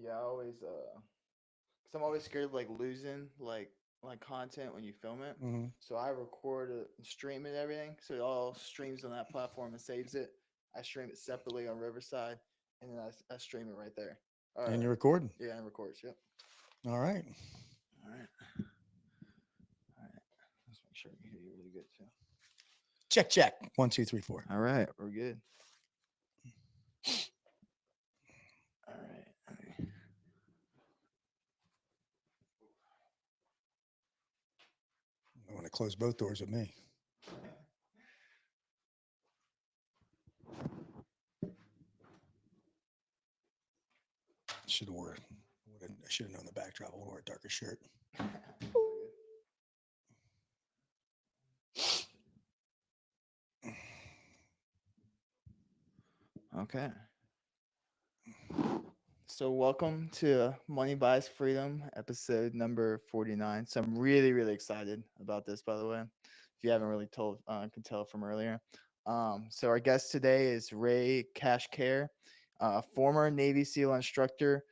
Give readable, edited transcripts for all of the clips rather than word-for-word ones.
Yeah, I always cause I'm always scared of like losing like content when you film it. Hmm. So I record it and stream it and everything. So it all streams on that platform and saves it. I stream it separately on Riverside, and then I stream it right there. And Or you're recording. yeah, and records. Yep. All right. All right. All right. Let's make sure I can hear you really good too. Check, check. 1, 2, 3, 4. All right, we're good. All right. I want to close both doors with me. Should have wore. I should have known the backdrop. I wore a darker shirt. Okay. So welcome to Money Buys Freedom, episode number 49. So I'm really, really excited about this, by the way. If you haven't really told, can tell from earlier. So our guest today is Ray Cashcare, former Navy SEAL instructor,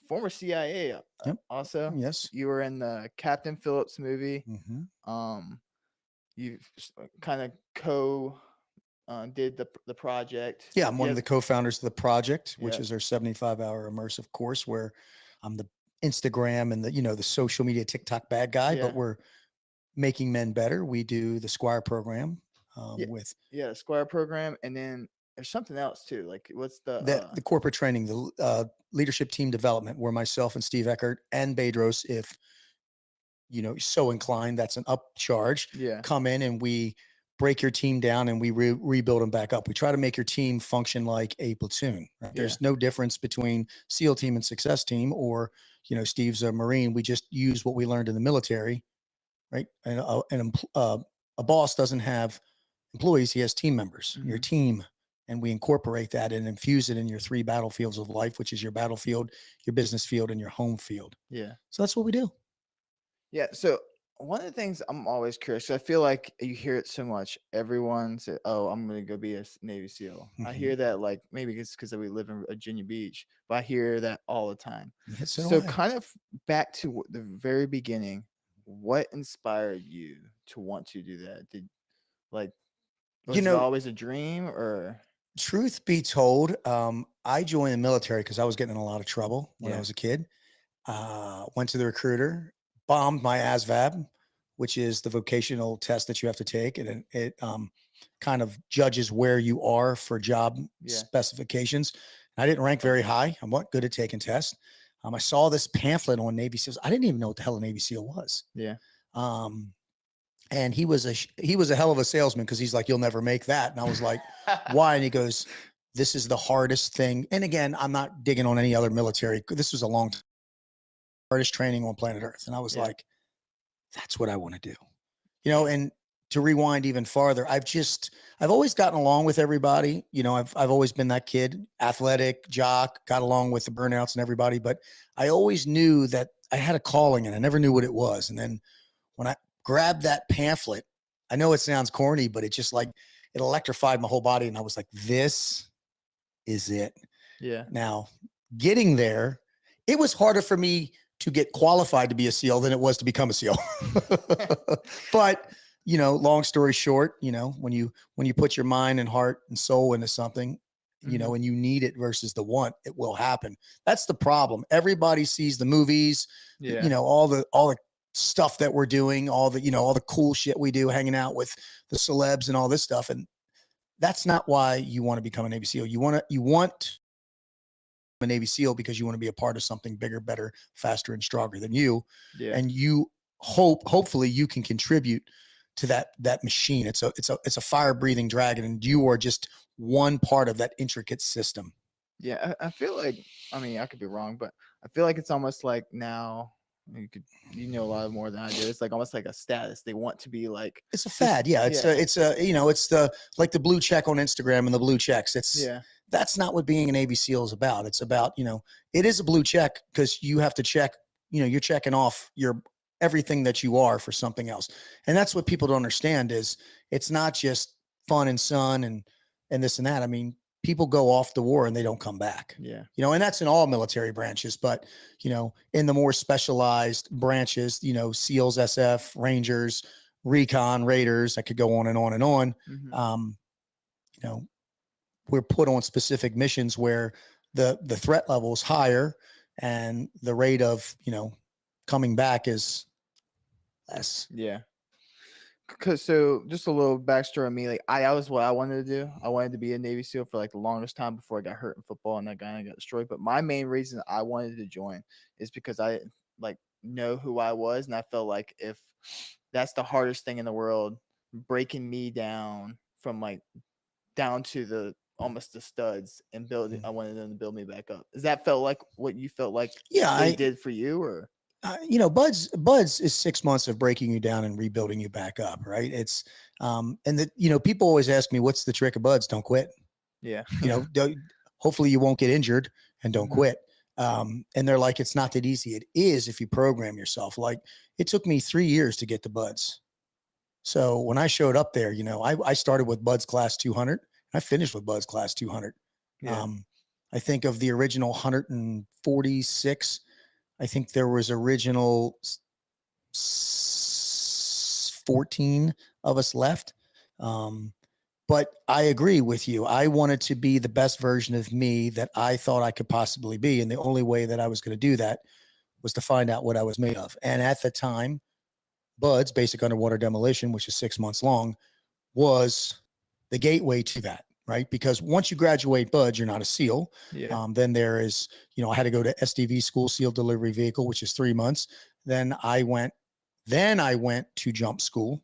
former CIA. Yep. Also, Yes. you were in the Captain Phillips movie. Mm-hmm. You've kind of did the project. Yeah, I'm one of Yes. the co-founders of the project, which Yeah. is our 75-hour immersive course where I'm the Instagram and the social media TikTok bad guy, Yeah. but we're making men better. We do the Squire program Yeah. with Yeah, Squire program, and then there's something else too. Like, what's the corporate training, the leadership team development, where myself and Steve Eckert and Bedros, if so inclined, that's an upcharge. Yeah. Come in and we break your team down and we rebuild them back up. We try to make your team function like a platoon. Right? Yeah. There's no difference between SEAL team and success team, or Steve's a Marine. We just use what we learned in the military, right? And a boss doesn't have employees; he has team members. Mm-hmm. Your team. And we incorporate that and infuse it in your 3 battlefields of life, which is your battlefield, your business field, and your home field. Yeah. So that's what we do. Yeah. So one of the things I'm always curious, I feel like you hear it so much. Everyone say, "Oh, I'm gonna go be a Navy SEAL." I hear that, like, maybe it's because we live in Virginia Beach, but I hear that all the time. So kind of back to the very beginning, what inspired you to want to do that? Was it always a dream, or? Truth be told, I joined the military because I was getting in a lot of trouble when I was a kid. Went to the recruiter, bombed my ASVAB, which is the vocational test that you have to take. And it kind of judges where you are for job specifications. I didn't rank very high. I'm not good at taking tests. I saw this pamphlet on Navy SEALs. I didn't even know what the hell a Navy SEAL was. Yeah. And he was a hell of a salesman because he's like, "You'll never make that." And I was like, "Why?" And he goes, "This is the hardest thing." And again, I'm not digging on any other military. This was a long time. Hardest training on planet Earth. And I was like, that's what I want to do. And to rewind even farther, I've always gotten along with everybody. I've always been that kid, athletic, jock, got along with the burnouts and everybody, but I always knew that I had a calling and I never knew what it was. And then when I grabbed that pamphlet, I know it sounds corny, but it just it electrified my whole body. And I was like, this is it. Yeah. Now getting there, it was harder for me to get qualified to be a SEAL than it was to become a SEAL. But, long story short, when you put your mind and heart and soul into something, and you need it versus the want, it will happen. That's the problem. Everybody sees the movies, all the stuff that we're doing, all the cool shit we do, hanging out with the celebs and all this stuff. And that's not why you want to become a Navy SEAL. You want a Navy SEAL because you want to be a part of something bigger, better, faster, and stronger than you. Yeah. And you hopefully you can contribute to that machine. It's a fire breathing dragon, and you are just one part of that intricate system. Yeah. I feel like, I could be wrong, but I feel like it's almost like now you know a lot more than I do. It's like almost like a status. They want to be like, it's a fad. Yeah. It's the like the blue check on Instagram and the blue checks. That's not what being a Navy SEAL is about. It's about, it is a blue check because you have to check, you're checking off your everything that you are for something else. And that's what people don't understand is it's not just fun and sun and this and that. people go off to war and they don't come back. Yeah. You know, and that's in all military branches, but you know, in the more specialized branches, you know, SEALs, SF, Rangers, Recon, Raiders, I could go on and on and on. Mhm. You know, we're put on specific missions where the threat level is higher and the rate of, you know, coming back is less. Yeah. Cause so just a little backstory on me, like I was what I wanted to do. I wanted to be a Navy SEAL for like the longest time before I got hurt in football and that guy got destroyed. But my main reason I wanted to join is because I like know who I was, and I felt like if that's the hardest thing in the world, breaking me down from like down to the almost the studs and building, I wanted them to build me back up. Does that felt like what you felt like Yeah, they did for you, or you know, buds is 6 months of breaking you down and rebuilding you back up, right? It's and that, you know, people always ask me, what's the trick of buds? Don't quit. yeah, You know, hopefully you won't get injured and don't Mhm. quit. And they're like, it's not that easy. It is if you program yourself. Like it took me 3 years to get to buds. So when I showed up there, you know, I started with buds class 200. I finished with buds class 200. yeah, I think of the original 146. I think there was original 14 of us left. But I agree with you. I wanted to be the best version of me that I thought I could possibly be. And the only way that I was going to do that was to find out what I was made of. And at the time, BUDS, basic underwater demolition, which is 6 months long, was the gateway to that, right? Because once you graduate BUDS, you're not a SEAL. yeah, Then there is, you know, I had to go to SDV school, SEAL delivery vehicle, which is 3 months. Then I went to jump school.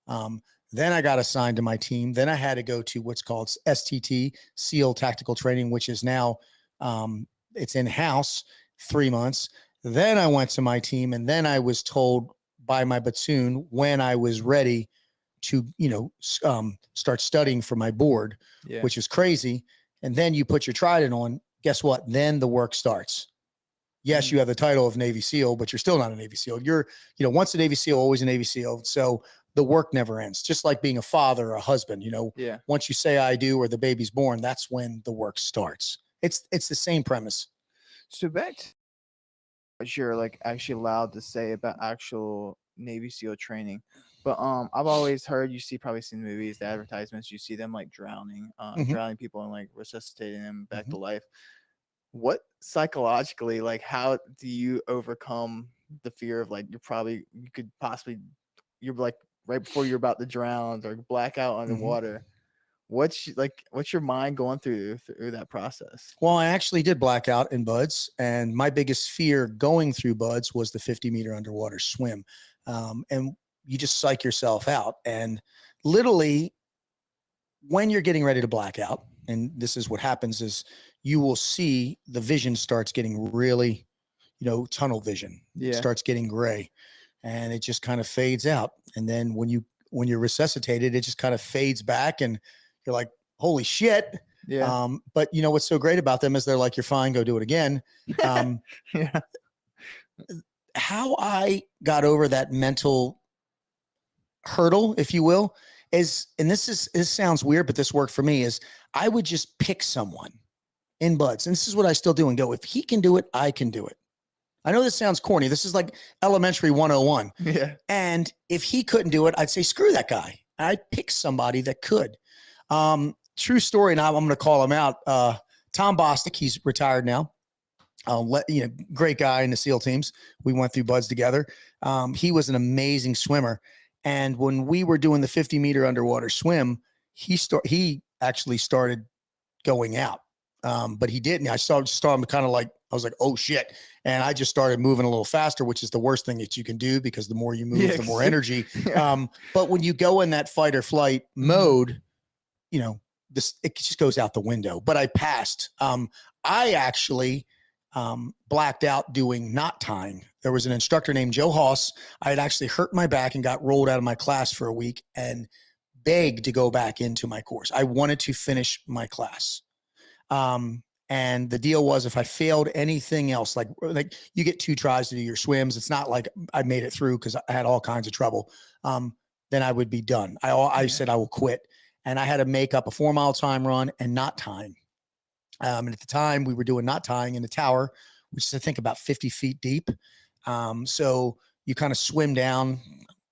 Um, then I got assigned to my team. Then I had to go to what's called STT, SEAL Tactical Training, which is now it's in house, 3 months. Then I went to my team, and then I was told by my platoon when I was ready to, you know, start studying for my board, yeah, which is crazy. And then you put your trident on. Guess what? Then the work starts. Yes, Mhm. you have the title of Navy SEAL, but you're still not a Navy SEAL. You're, you know, once a Navy SEAL, always a Navy SEAL. So the work never ends. Just like being a father or a husband, you know, yeah. once you say I do or the baby's born, that's when the work starts. It's the same premise. So back to what you're like actually allowed to say about actual Navy SEAL training. But I've always heard you see probably seen movies, the advertisements, you see them like drowning, Mhm, drowning people and like resuscitating them back mhm. to life. What psychologically, like how do you overcome the fear of like you could possibly you're like right before you're about to drown or black out Mhm. underwater? What's your mind going through that process? Well, I actually did black out in BUDS, and my biggest fear going through BUDS was the 50-meter underwater swim. And you just psych yourself out. And literally, when you're getting ready to black out, and this is what happens, is you will see the vision starts getting really, you know, tunnel vision. It Yeah. starts getting gray, and it just kind of fades out. And then when you're resuscitated, it just kind of fades back, and you're like, "Holy shit!" Yeah. But you know what's so great about them is they're like, "You're fine, go do it again." Um, Yeah. how I got over that mental hurdle, if you will, is, and this sounds weird, but this worked for me, is I would just pick someone in BUDS. And this is what I still do and go, if he can do it, I can do it. I know this sounds corny. This is like elementary 101. Yeah. And if he couldn't do it, I'd say, screw that guy. I'd pick somebody that could. True story. Now I'm going to call him out. Tom Bostic, he's retired now. You know, great guy in the SEAL teams. We went through BUDS together. He was an amazing swimmer. And when we were doing the 50-meter underwater swim, he actually started going out. But he didn't. I started kind of like, I was like, oh shit. And I just started moving a little faster, which is the worst thing that you can do because the more you move, Yeah. the more energy. Yeah. But when you go in that fight or flight mode, you know, it just goes out the window. But I passed. I actually blacked out doing knot tying. There was an instructor named Joe Hoss. I had actually hurt my back and got rolled out of my class for a week and begged to go back into my course. I wanted to finish my class. And the deal was, if I failed anything else, like you get 2 tries to do your swims, it's not like I made it through because I had all kinds of trouble. Then I would be done. I Yeah. said I will quit. and I had to make up a 4-mile time run and not tying. And at the time we were doing not tying in the tower, which is I think about 50 feet deep. So you kind of swim down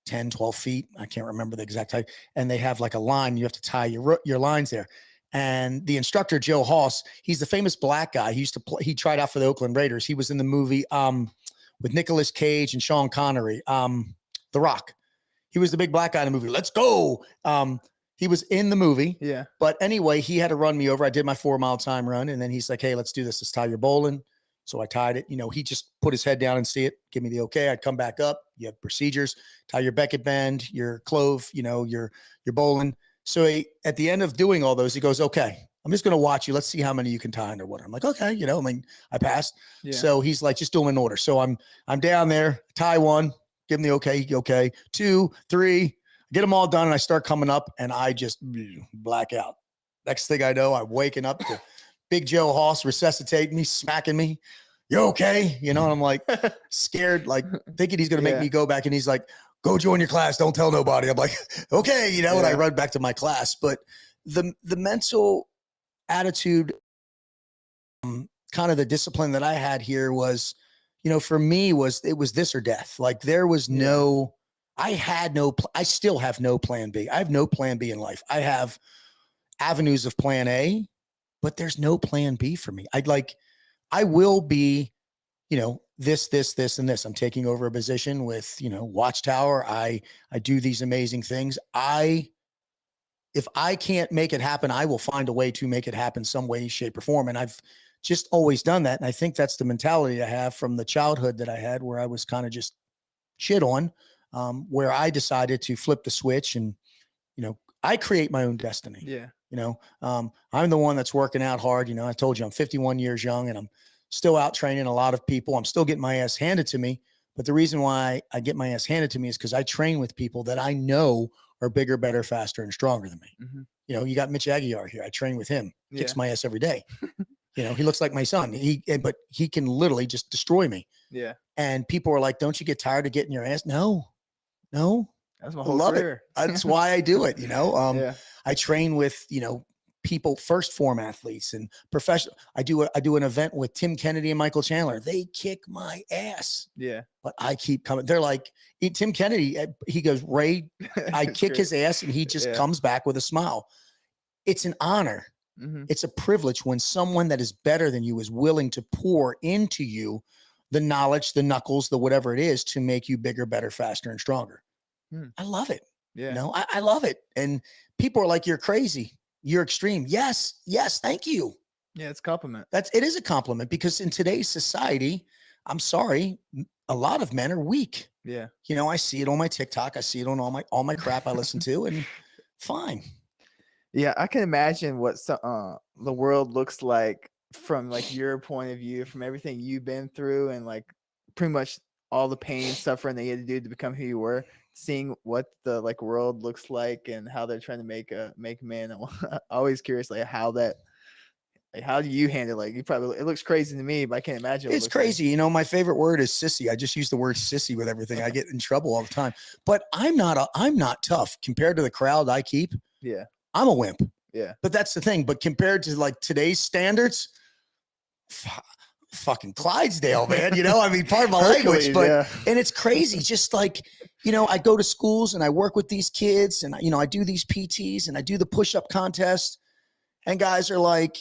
10, 12 feet. I can't remember the exact height. And they have like a line. You have to tie your lines there. And the instructor, Joe Hoss, he's the famous black guy. He used to play, he tried out for the Oakland Raiders. He was in the movie with Nicolas Cage and Sean Connery, The Rock. He was the big black guy in the movie. Let's go. He was in the movie. Yeah. But anyway, he had to run me over. I did my 4-mile time run. And then he's like, hey, let's do this. Let's tie your bowling. So I tied it. You know, he just put his head down and see it, give me the okay. I'd come back up. You have procedures, tie your Beckett bend, your clove, you know, your bowling. So at the end of doing all those, he goes, okay, I'm just going to watch you. Let's see how many you can tie underwater. I'm like, okay, you know, I mean, I passed. Yeah. So he's like, just do them in order. So I'm down there, tie one, give him the okay, 2, 3, get them all done. And I start coming up and I just black out. Next thing I know, I'm waking up to Big Joe Hoss resuscitating me, smacking me. You okay? You know, and I'm like scared, like thinking he's going to make me go back. And he's like, go join your class. Don't tell nobody. I'm like, okay, you know, and I run back to my class. But the mental attitude, kind of the discipline that I had here was, you know, for me it was this or death. Like there was I still have no plan B. I have no plan B in life. I have avenues of plan A, but there's no plan B for me. I will be, you know, this, and this. I'm taking over a position with, you know, Watchtower. I do these amazing things. If I can't make it happen, I will find a way to make it happen some way, shape, or form. And I've just always done that. And I think that's the mentality I have from the childhood that I had, where I was kind of just shit on, where I decided to flip the switch and, you know, I create my own destiny. Yeah. You know, I'm the one that's working out hard. You know, I told you I'm 51 years young and I'm still out training a lot of people. I'm still getting my ass handed to me. But the reason why I get my ass handed to me is because I train with people that I know are bigger, better, faster, and stronger than me. Mm-hmm. You know, you got Mitch Aguiar here. I train with him. Kicks my ass every day. You know, he looks like my son. But he can literally just destroy me. Yeah. And people are like, don't you get tired of getting your ass? No. That's my whole career. That's why I do it. You know, I train with, you know, people, first form athletes and professional. I do an event with Tim Kennedy and Michael Chandler. They kick my ass. Yeah. But I keep coming. They're like, Tim Kennedy, he goes, Ray, I kick his ass and he just comes back with a smile. It's an honor. Mm-hmm. It's a privilege when someone that is better than you is willing to pour into you the knowledge, the knuckles, the whatever it is to make you bigger, better, faster, and stronger. I love it. Yeah. You know, I love it. And people are like, you're crazy. You're extreme. Yes. Thank you. Yeah. It's a compliment. It is a compliment because in today's society, I'm sorry, a lot of men are weak. Yeah. You know, I see it on my TikTok. I see it on all my crap I listen to, and fine. Yeah. I can imagine what the world looks like from like your point of view, from everything you've been through and like pretty much all the pain, suffering that you had to do to become who you were. Seeing what the like world looks like and how they're trying to make men. I'm always curious, like how do you handle it? Like it looks crazy to me, but I can't imagine. It's crazy. Like. You know, my favorite word is sissy. I just use the word sissy with everything. I get in trouble all the time, but I'm not tough compared to the crowd I keep. Yeah. I'm a wimp. Yeah. But that's the thing. But compared to like today's standards, fucking Clydesdale, man. You know, I mean, pardon my language, but and it's crazy. Just like, you know, I go to schools and I work with these kids and, you know, I do these PTs and I do the push-up contest and guys are like,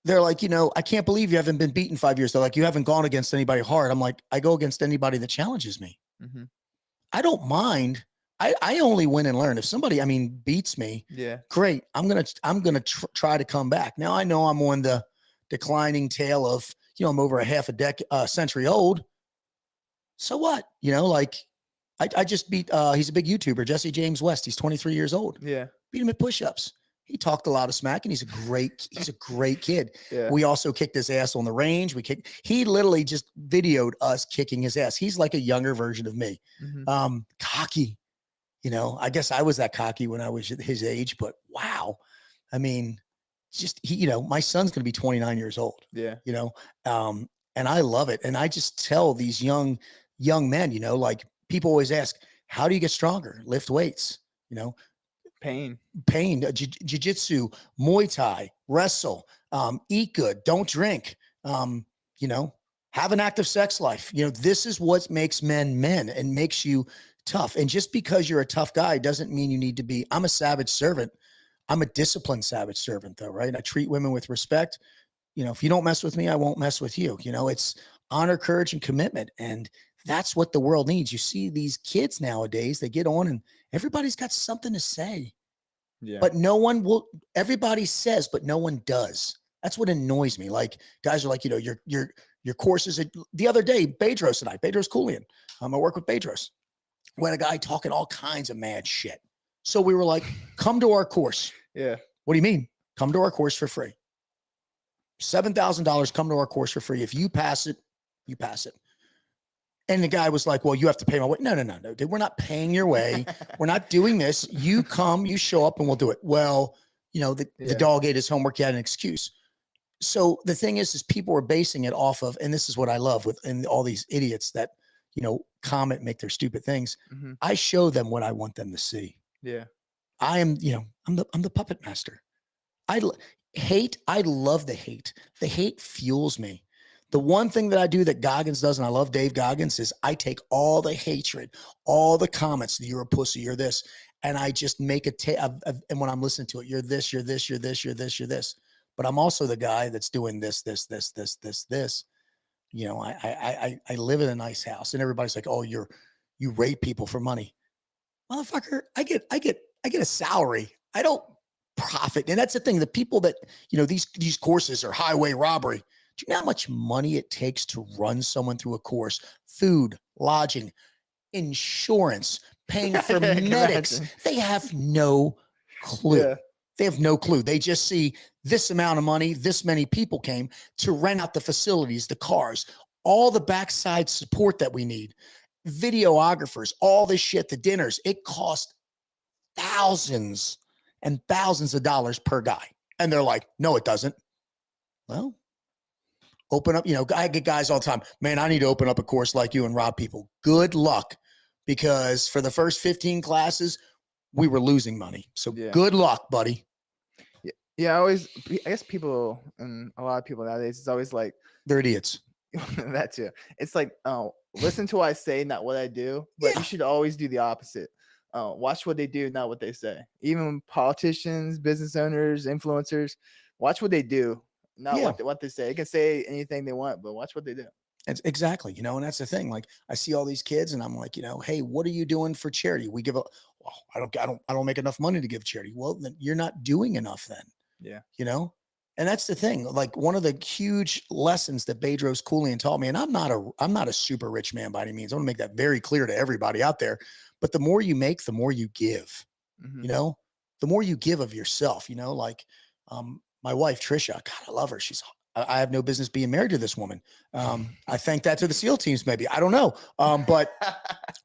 they're like, you know, I can't believe you haven't been beaten 5 years. They're like, you haven't gone against anybody hard. I'm like, I go against anybody that challenges me. Mm-hmm. I don't mind. I only win and learn. If somebody, beats me, great. I'm going to try to come back. Now I know I'm on the declining tail of, you know, I'm over a half a century old. So what? You know, like I just beat, he's a big YouTuber, Jesse James West. He's 23 years old. Yeah. Beat him at push-ups. He talked a lot of smack and he's a great kid. Yeah. We also kicked his ass on the range. He literally just videoed us kicking his ass. He's like a younger version of me. Mm-hmm. Cocky, you know, I guess I was that cocky when I was his age, but wow. I mean, you know, my son's going to be 29 years old. Yeah. You know, and I love it. And I just tell these young men, you know, like people always ask, how do you get stronger? Lift weights, you know, Pain. Jiu-jitsu, Muay Thai, wrestle, eat good, don't drink, you know, have an active sex life. You know, this is what makes men men and makes you tough. And just because you're a tough guy doesn't mean you need to be. I'm a savage servant. I'm a disciplined savage servant, though, right? I treat women with respect. You know, if you don't mess with me, I won't mess with you. You know, it's honor, courage, and commitment. And that's what the world needs. You see these kids nowadays, they get on and everybody's got something to say. Yeah. But no one will, everybody says, but no one does. That's what annoys me. Like guys are like, you know, your courses. The other day, Bedros and Bedros Koulian, I work with Bedros. We had a guy talking all kinds of mad shit. So we were like, come to our course. Yeah. What do you mean? Come to our course for free. $7,000, come to our course for free. If you pass it, you pass it. And the guy was like, well, you have to pay my way. No, dude, we're not paying your way. We're not doing this. You come, you show up and we'll do it. Well, you know, the dog ate his homework. He had an excuse. So the thing is people are basing it off of, and this is what I love with, and all these idiots that, you know, comment, make their stupid things. Mm-hmm. I show them what I want them to see. Yeah. I am, you know, I'm the puppet master. I love the hate. The hate fuels me. The one thing that I do that Goggins does, and I love Dave Goggins, is I take all the hatred, all the comments, you're a pussy, you're this, and I just make and when I'm listening to it, you're this, you're this, you're this, you're this, you're this. But I'm also the guy that's doing this. You know, I live in a nice house, and everybody's like, oh, you rape people for money. Motherfucker, I get a salary. I don't profit. And that's the thing. The people that, you know, these courses are highway robbery. Do you know how much money it takes to run someone through a course? Food, lodging, insurance, paying for medics. Imagine. They have no clue. Yeah. They have no clue. They just see this amount of money, this many people came to rent out the facilities, the cars, all the backside support that we need, videographers, all this shit, the dinners. It cost thousands and thousands of dollars per guy. And they're like, no, it doesn't. Well, open up, you know, I get guys all the time, man, I need to open up a course like you and rob people. Good luck, because for the first 15 classes, we were losing money. So good luck, buddy. Yeah, I guess people, and a lot of people nowadays, it's always like, they're idiots. That too. It's like, oh, listen to what I say, not what I do. But you should always do the opposite. Watch what they do, not what they say. Even politicians, business owners, influencers, watch what they do, not what they say. They can say anything they want, but watch what they do. It's exactly, you know, and that's the thing. Like I see all these kids and I'm like, you know, hey, what are you doing for charity? We give I don't make enough money to give charity. Well, then you're not doing enough then. Yeah. You know? And that's the thing. Like one of the huge lessons that Bedros Koulian taught me, and I'm not a super rich man by any means. I want to make that very clear to everybody out there. But the more you make, the more you give. Mm-hmm. You know, the more you give of yourself. You know, like my wife Trisha, God, I love her. I have no business being married to this woman. I thank that to the SEAL teams, maybe. I don't know. But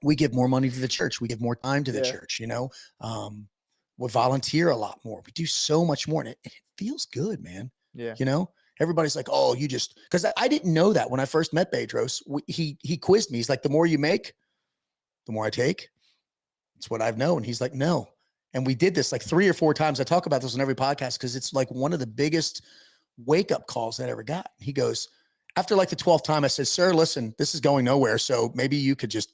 we give more money to the church. We give more time to the church, you know. We volunteer a lot more. We do so much more. And it feels good, man. Yeah. You know, everybody's like, oh, you just, because I didn't know that when I first met Bedros. He quizzed me. He's like, the more you make, the more I take. It's what I've known. He's like, no. And we did this like 3 or 4 times. I talk about this on every podcast because it's like one of the biggest wake-up calls that I ever got. He goes, after like the 12th time, I said, sir, listen, this is going nowhere. So maybe you could just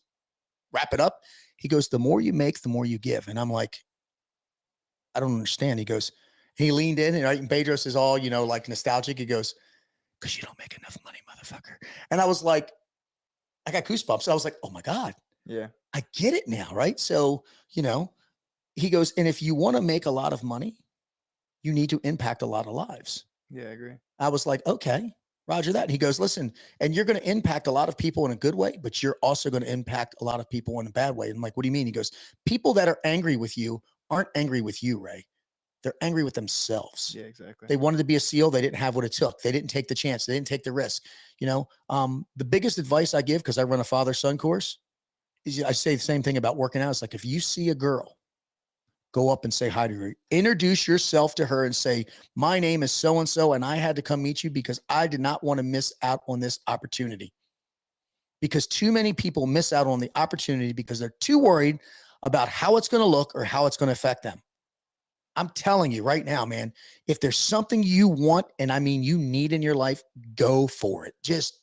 wrap it up. He goes, the more you make, the more you give. And I'm like, I don't understand. He goes, he leaned in and Bedros is all, you know, like nostalgic. He goes, because you don't make enough money, motherfucker. And I was like, I got goosebumps. I was like, oh my God. Yeah. I get it now. Right. So, you know, he goes, and if you want to make a lot of money, you need to impact a lot of lives. Yeah, I agree. I was like, okay, roger that. And he goes, listen, and you're going to impact a lot of people in a good way, but you're also going to impact a lot of people in a bad way. And I'm like, what do you mean? He goes, people that are angry with you aren't angry with you, Ray. They're angry with themselves. Yeah, exactly. They wanted to be a SEAL. They didn't have what it took. They didn't take the chance. They didn't take the risk. You know, the biggest advice I give, because I run a father-son course, is I say the same thing about working out. It's like, if you see a girl, go up and say hi to her. Introduce yourself to her and say, my name is so-and-so, and I had to come meet you because I did not want to miss out on this opportunity. Because too many people miss out on the opportunity because they're too worried about how it's going to look or how it's going to affect them. I'm telling you right now, man, if there's something you want, and I mean you need in your life, go for it. Just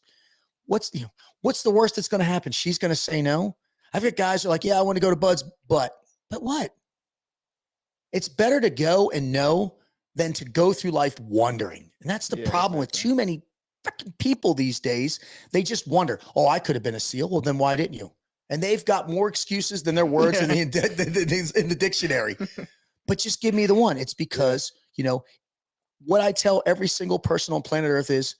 what's the worst that's going to happen? She's going to say no. I've got guys who are like, yeah, I want to go to Buds, but what? It's better to go and know than to go through life wondering. And that's the problem with too many fucking people these days. They just wonder, oh, I could have been a SEAL. Well, then why didn't you? And they've got more excuses than their words in the dictionary. But just give me the one. It's because, what I tell every single person on planet Earth is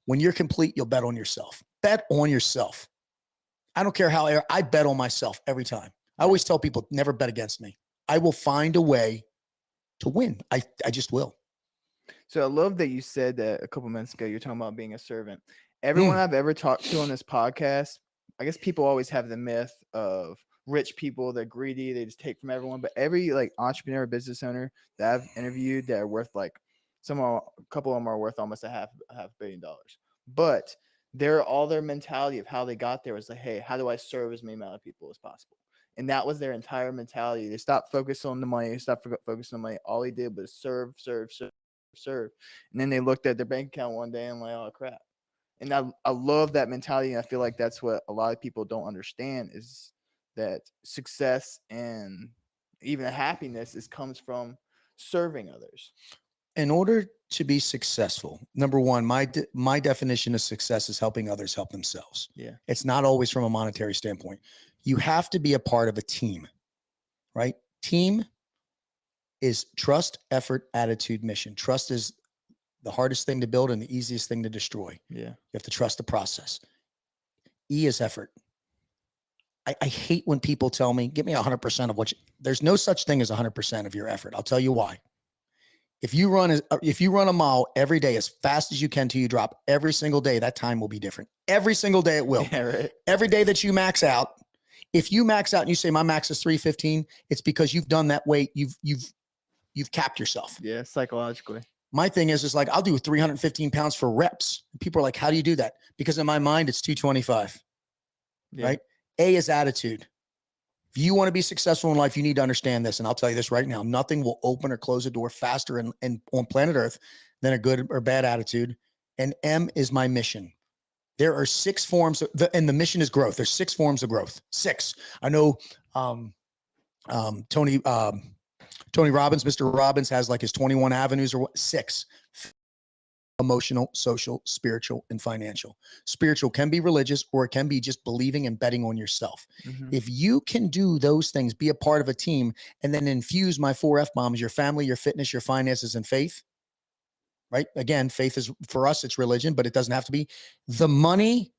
when you're complete, you'll bet on yourself. Bet on yourself. I don't care how I bet on myself every time. I always tell people, never bet against me. I will find a way to win. I just will. So I love that you said that a couple minutes ago. You're talking about being a servant. Everyone I've ever talked to on this podcast, I guess people always have the myth of rich people, they're greedy, they just take from everyone. But every like entrepreneur, business owner that I've interviewed that are worth like a couple of them are worth almost a half $500 million. But all their mentality of how they got there was like, hey, how do I serve as many amount of people as possible? And that was their entire mentality. They stopped focusing on the money. They stopped focusing on the money. All they did was serve. And then they looked at their bank account one day and like, oh crap. And I love that mentality. And I feel like that's what a lot of people don't understand is that success and even happiness comes from serving others. In order to be successful, number one, my definition of success is helping others help themselves. Yeah. It's not always from a monetary standpoint. You have to be a part of a team, right? Team is trust, effort, attitude, mission. Trust is the hardest thing to build and the easiest thing to destroy. Yeah. You have to trust the process. E is effort. I hate when people tell me, give me 100% of what there's no such thing as 100% of your effort. I'll tell you why. If you run a mile every day as fast as you can till you drop every single day, that time will be different. Every single day it will. Yeah, right. Every day that you max out, if you max out and you say my max is 315, it's because you've done that weight. You've capped yourself. Yeah, psychologically. My thing is like, I'll do 315 pounds for reps. People are like, how do you do that? Because in my mind, it's 225, right? A is attitude. If you want to be successful in life, you need to understand this. And I'll tell you this right now, nothing will open or close a door faster and on planet Earth than a good or bad attitude. And M is my mission. There are 6 forms and the mission is growth. There's 6 forms of growth. 6. I know Tony Robbins, Mr. Robbins has like his 21 avenues or 6. Emotional, social, spiritual, and financial. Spiritual can be religious or it can be just believing and betting on yourself. Mm-hmm. If you can do those things, be a part of a team, and then infuse my 4 F-bombs, your family, your fitness, your finances, and faith, right? Again, faith is, for us, it's religion, but it doesn't have to be. The money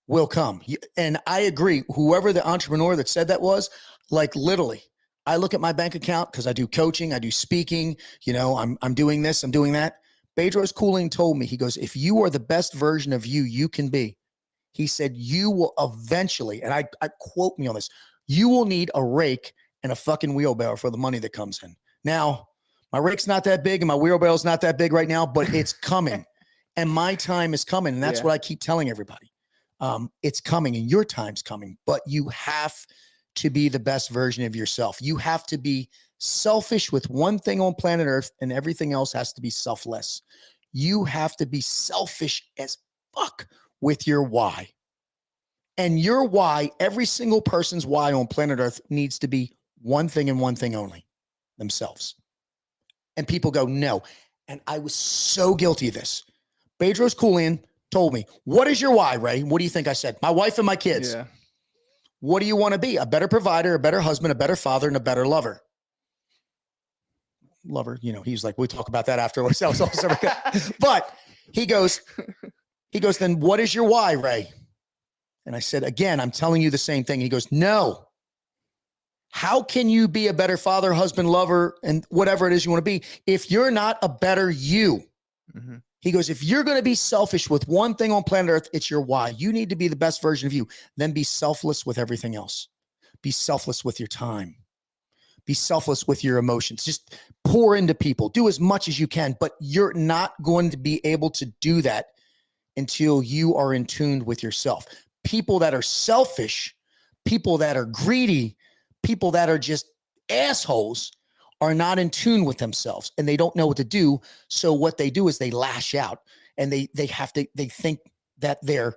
will come. And I agree. Whoever the entrepreneur that said that was, like literally, I look at my bank account because I do coaching, I do speaking, I'm doing this, I'm doing that. Bedros Cooling told me, he goes, if you are the best version of you can be, he said, you will eventually, and I quote me on this, you will need a rake and a fucking wheelbarrow for the money that comes in. Now, my rake's not that big and my wheelbarrow's not that big right now, but it's coming. And my time is coming. And that's what I keep telling everybody. It's coming and your time's coming, but you have to be the best version of yourself. You have to be selfish with one thing on planet Earth and everything else has to be selfless. You have to be selfish as fuck with your why. And your why, every single person's why on planet Earth needs to be one thing and one thing only, themselves. And people go, no. And I was so guilty of this. Bedros Koulian told me, what is your why, Ray? What do you think I said? My wife and my kids. Yeah. What do you want to be? A better provider, a better husband, a better father, and a better lover. He's like, we'll talk about that after. But he goes, then what is your why, Ray? And I said, again, I'm telling you the same thing. He goes, no. How can you be a better father, husband, lover, and whatever it is you want to be if you're not a better you? Mm-hmm. He goes, if you're going to be selfish with one thing on planet Earth, it's your why. You need to be the best version of you. Then be selfless with everything else. Be selfless with your time. Be selfless with your emotions. Just pour into people. Do as much as you can, but you're not going to be able to do that until you are in tune with yourself. People that are selfish, people that are greedy, people that are just assholes are not in tune with themselves and they don't know what to do. So what they do is they lash out and they think that they're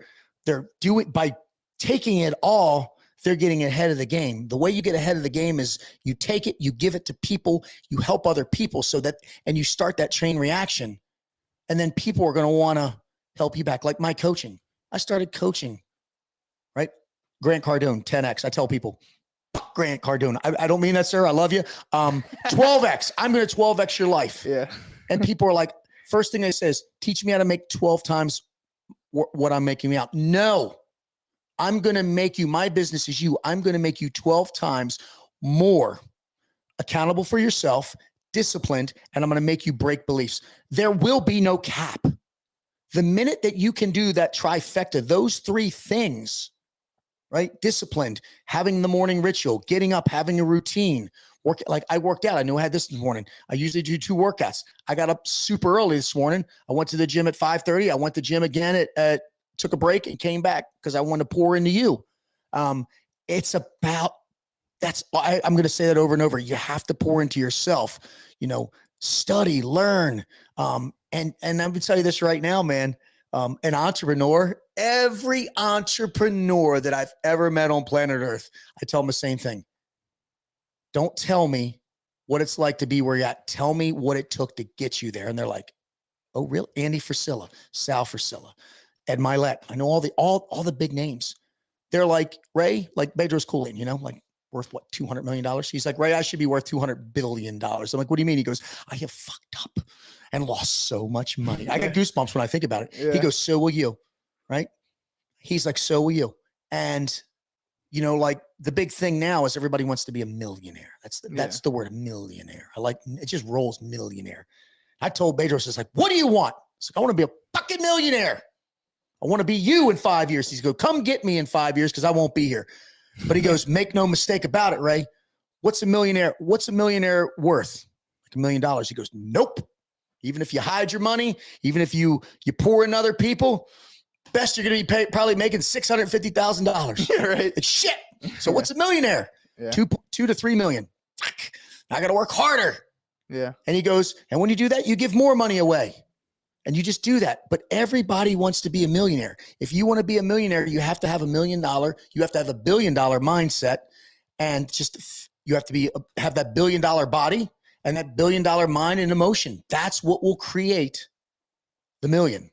doing by taking it all, they're getting ahead of the game. The way you get ahead of the game is you take it, you give it to people, you help other people so that, and you start that chain reaction. And then people are going to want to help you back. Like my coaching. I started coaching, right? Grant Cardone, 10X. I tell people, Grant Cardone. I don't mean that, sir. I love you. 12X. I'm going to 12X your life. Yeah. And people are like, first thing they say is, teach me how to make 12 times what I'm making me out. No, I'm going to make you, my business is you. I'm going to make you 12 times more accountable for yourself, disciplined, and I'm going to make you break beliefs. There will be no cap. The minute that you can do that trifecta, those three things, right? Disciplined, having the morning ritual, getting up, having a routine, work. Like I worked out. I knew I had this morning. I usually do 2 workouts. I got up super early this morning. I went to the gym at 5:30. I went to the gym again at took a break and came back because I wanted to pour into you. It's about, I'm going to say that over and over. You have to pour into yourself, study, learn. And I'm going to tell you this right now, man, an entrepreneur, every entrepreneur that I've ever met on planet Earth, I tell them the same thing. Don't tell me what it's like to be where you're at. Tell me what it took to get you there. And they're like, oh, really? Andy Frisella, Sal Frisella, Ed Milet. I know all the big names. They're like, Ray, like Bedros Keuilian, like worth what, $200 million? He's like, Ray, I should be worth $200 billion. I'm like, what do you mean? He goes, I have fucked up and lost so much money. I got goosebumps when I think about it. Yeah. He goes, so will you, right? He's like, so will you. And, like the big thing now is everybody wants to be a millionaire. That's the word, millionaire. I like, it just rolls, millionaire. I told Bedros, it's like, what do you want? It's like, I want to be a fucking millionaire. I want to be you in 5 years. He's go, come get me in 5 years because I won't be here. But he goes, make no mistake about it, Ray. What's a millionaire worth? Like $1 million. He goes, nope. Even if you hide your money, even if you pour in other people, best you're going to be probably making $650,000. Yeah, right. It's shit. So what's a millionaire? Yeah. 2 to 3 million. Fuck. I got to work harder. Yeah. And he goes, and when you do that, you give more money away. And you just do that. But everybody wants to be a millionaire. If you want to be a millionaire, you have to have $1 million. You have to have $1 billion mindset. And you have to have that $1 billion body and that $1 billion mind and emotion. That's what will create the million.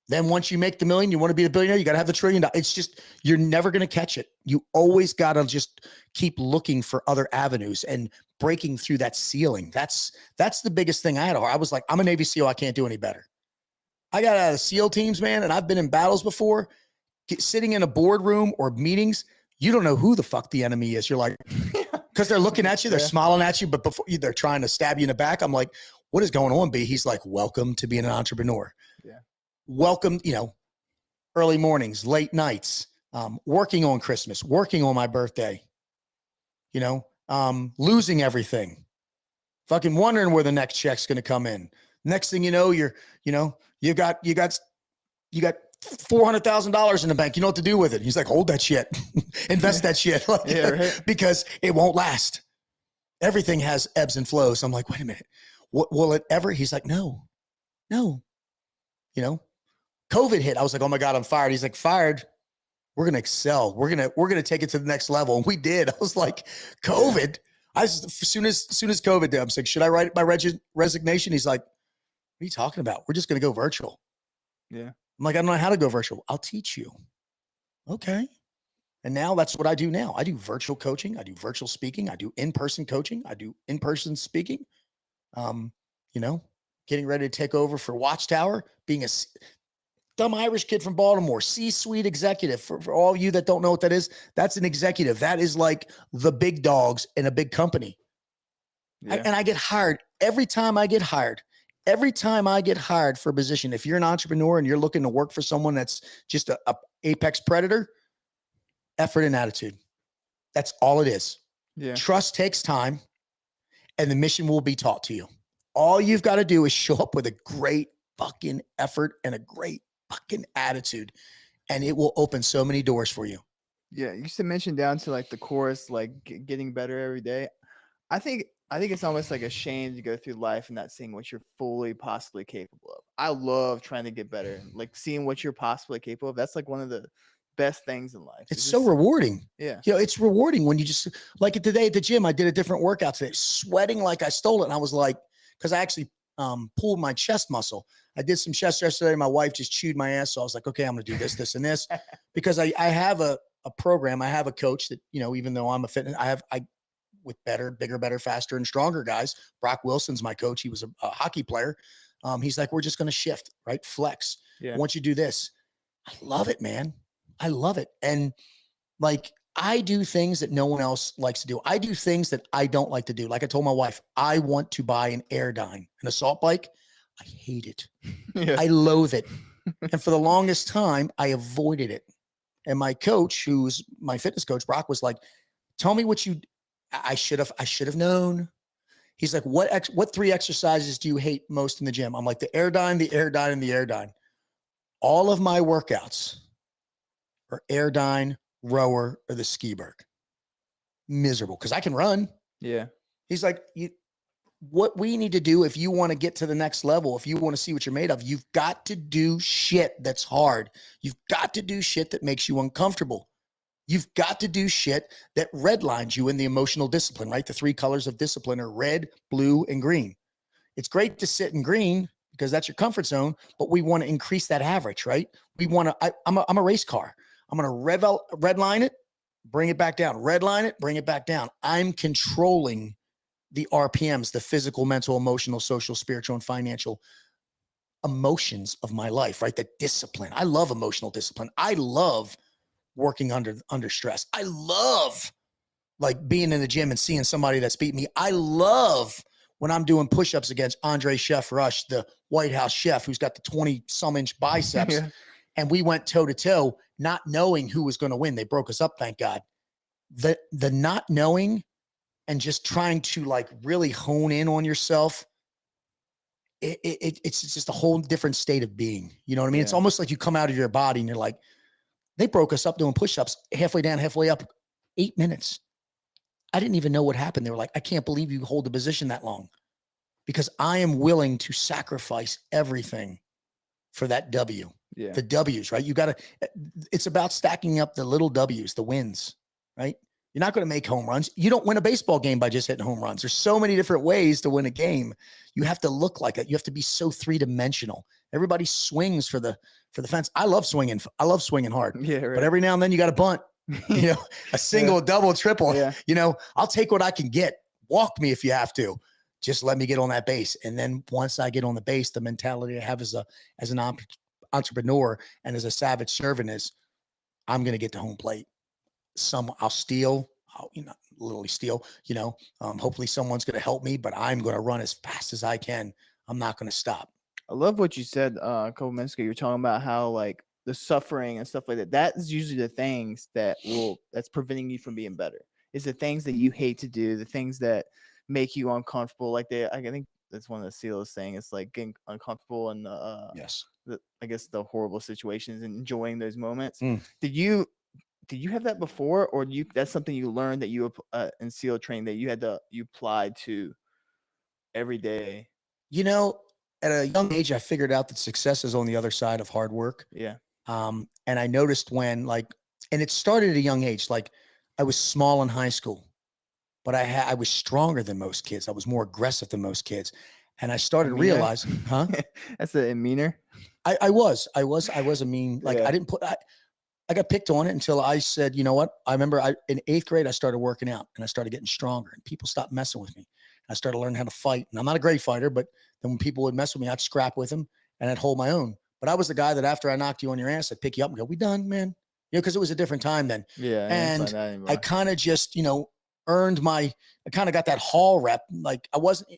Then once you make the million, you want to be a billionaire, you got to have the $1 trillion. It's just, you're never going to catch it. You always got to just keep looking for other avenues and breaking through that ceiling. That's the biggest thing I had. I was like, I'm a Navy SEAL. I can't do any better. I got out of SEAL teams, man, and I've been in battles before. Sitting in a boardroom or meetings, you don't know who the fuck the enemy is. You're like, because they're looking at you, they're smiling at you, but before they're trying to stab you in the back. I'm like, what is going on, B? He's like, welcome to being an entrepreneur. Yeah. Welcome, early mornings, late nights, working on Christmas, working on my birthday, losing everything, fucking wondering where the next check's going to come in. Next thing you know, you got $400,000 in the bank. You know what to do with it. He's like, hold that shit, invest that shit, right? Because it won't last. Everything has ebbs and flows. I'm like, wait a minute, what will it ever? He's like, no. COVID hit. I was like, oh my God, I'm fired. He's like, fired. We're going to excel. We're going to take it to the next level. And we did. I was like, COVID. As soon as COVID did, I'm like, should I write my resignation? He's like, what are you talking about? We're just going to go virtual. Yeah. I'm like, I don't know how to go virtual. I'll teach you. Okay. And now that's what I do now. I do virtual coaching. I do virtual speaking. I do in-person coaching. I do in-person speaking. Getting ready to take over for Watchtower, being a dumb Irish kid from Baltimore, C-suite executive. For all of you that don't know what that is, that's an executive. That is like the big dogs in a big company. Yeah. And I get hired every time I get hired. Every time I get hired for a position, if you're an entrepreneur and you're looking to work for someone that's just a apex predator, effort and attitude. That's all it is. Yeah. Trust takes time and the mission will be taught to you. All you've got to do is show up with a great fucking effort and a great fucking attitude, and it will open so many doors for you. Yeah. You used to mention down to like the chorus, like getting better every day. I think I think it's almost like a shame to go through life and not seeing what you're fully possibly capable of. I love trying to get better, like seeing what you're possibly capable of. That's like one of the best things in life. It's so just, rewarding. yeah. You know, it's rewarding when you just like today at the gym, I did a different workout today, sweating like I stole it. And I was like, because I actually pulled my chest muscle. I did some chest yesterday. My wife just chewed my ass. So I was like, okay, I'm going to do this, this, and this because I have a program. I have a coach that, you know, even though I'm a fitness, I with better, bigger, better, faster, and stronger guys. Brock Wilson's my coach. He was a hockey player. He's like, we're just going to shift, right? Flex. Yeah. Once you do this, I love it, man. I love it. And like, I do things that no one else likes to do. I do things that I don't like to do. Like I told my wife, I want to buy an Airdyne, an assault bike. I hate it. Yeah. I loathe it. And for the longest time, I avoided it. And my coach, who's my fitness coach, Brock, was like, tell me what you, I should have known. He's like, what 3 exercises do you hate most in the gym? I'm like, the Airdyne, the Airdyne, and the Airdyne. All of my workouts are Airdyne, rower, or the ski berg. Miserable because I can run. Yeah. He's like, what we need to do if you want to get to the next level, if you want to see what you're made of, you've got to do shit that's hard. You've got to do shit that makes you uncomfortable. You've got to do shit that redlines you in the emotional discipline, right? The 3 colors of discipline are red, blue, and green. It's great to sit in green because that's your comfort zone, but we want to increase that average, right? We want to, I'm a race car. I'm going to redline it, bring it back down, redline it, bring it back down. I'm controlling the RPMs, the physical, mental, emotional, social, spiritual, and financial emotions of my life, right? The discipline. I love emotional discipline. I love working under stress. I love like being in the gym and seeing somebody that's beat me. I love when I'm doing push-ups against Andre Chef Rush, the White House chef who's got the 20-some-inch biceps. Yeah. And we went toe-to-toe, not knowing who was going to win. They broke us up, thank God. The not knowing and just trying to like really hone in on yourself, it's just a whole different state of being. You know what I mean? Yeah. It's almost like you come out of your body and you're like, they broke us up doing push-ups, halfway down, halfway up, 8 minutes. I didn't even know what happened. They were like, I can't believe you hold the position that long because I am willing to sacrifice everything for that W. Yeah. The W's, right? You got to, it's about stacking up the little W's, the wins, right? You're not going to make home runs. You don't win a baseball game by just hitting home runs. There's so many different ways to win a game. You have to look like it. You have to be so 3-dimensional. Everybody swings for the fence. I love swinging. I love swinging hard. Yeah. Right. But every now and then you got to bunt, you know, a single, double, triple, Yeah. you know, I'll take what I can get. Walk me if you have to. Just let me get on that base. And then once I get on the base, the mentality I have as an entrepreneur and as a savage servant is I'm going to get to home plate. I'll steal, literally steal, hopefully someone's going to help me, but I'm going to run as fast as I can. I'm not going to stop. I love what you said a couple minutes ago. You're talking about how like the suffering and stuff like that. That is usually the things that's preventing you from being better. It's the things that you hate to do, the things that make you uncomfortable. Like I think that's one of the SEALs saying. It's like getting uncomfortable and yes, I guess the horrible situations and enjoying those moments. Mm. Did you have that before, or that's something you learned that you in SEAL training that you applied to every day? At a young age, I figured out that success is on the other side of hard work. Yeah. And I noticed when and it started at a young age, like I was small in high school, but I was stronger than most kids. I was more aggressive than most kids. And I started realizing, That's a meaner. I was a mean, like Yeah. I got picked on it until I said, you know what? I remember in 8th grade, I started working out and I started getting stronger and people stopped messing with me. I started learning how to fight. And I'm not a great fighter, but then when people would mess with me, I'd scrap with them and I'd hold my own. But I was the guy that after I knocked you on your ass, I'd pick you up and go, we done, man. Because it was a different time then. Yeah. And I kind of just, earned I kind of got that hall rep. Like I wasn't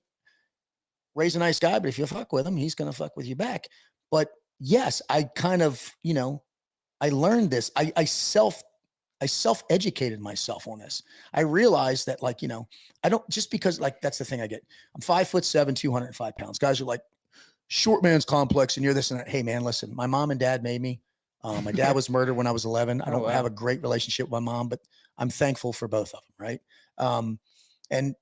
raised a nice guy, but if you fuck with him, he's going to fuck with you back. But yes, I kind of, I learned this. I self-educated myself on this. I realized that I don't, just because that's the thing I get. I'm 5'7", 205 pounds. Guys are like, short man's complex and you're this and that. Hey man, listen, my mom and dad made me. My dad was murdered when I was 11. I don't have a great relationship with my mom, but I'm thankful for both of them. Right. And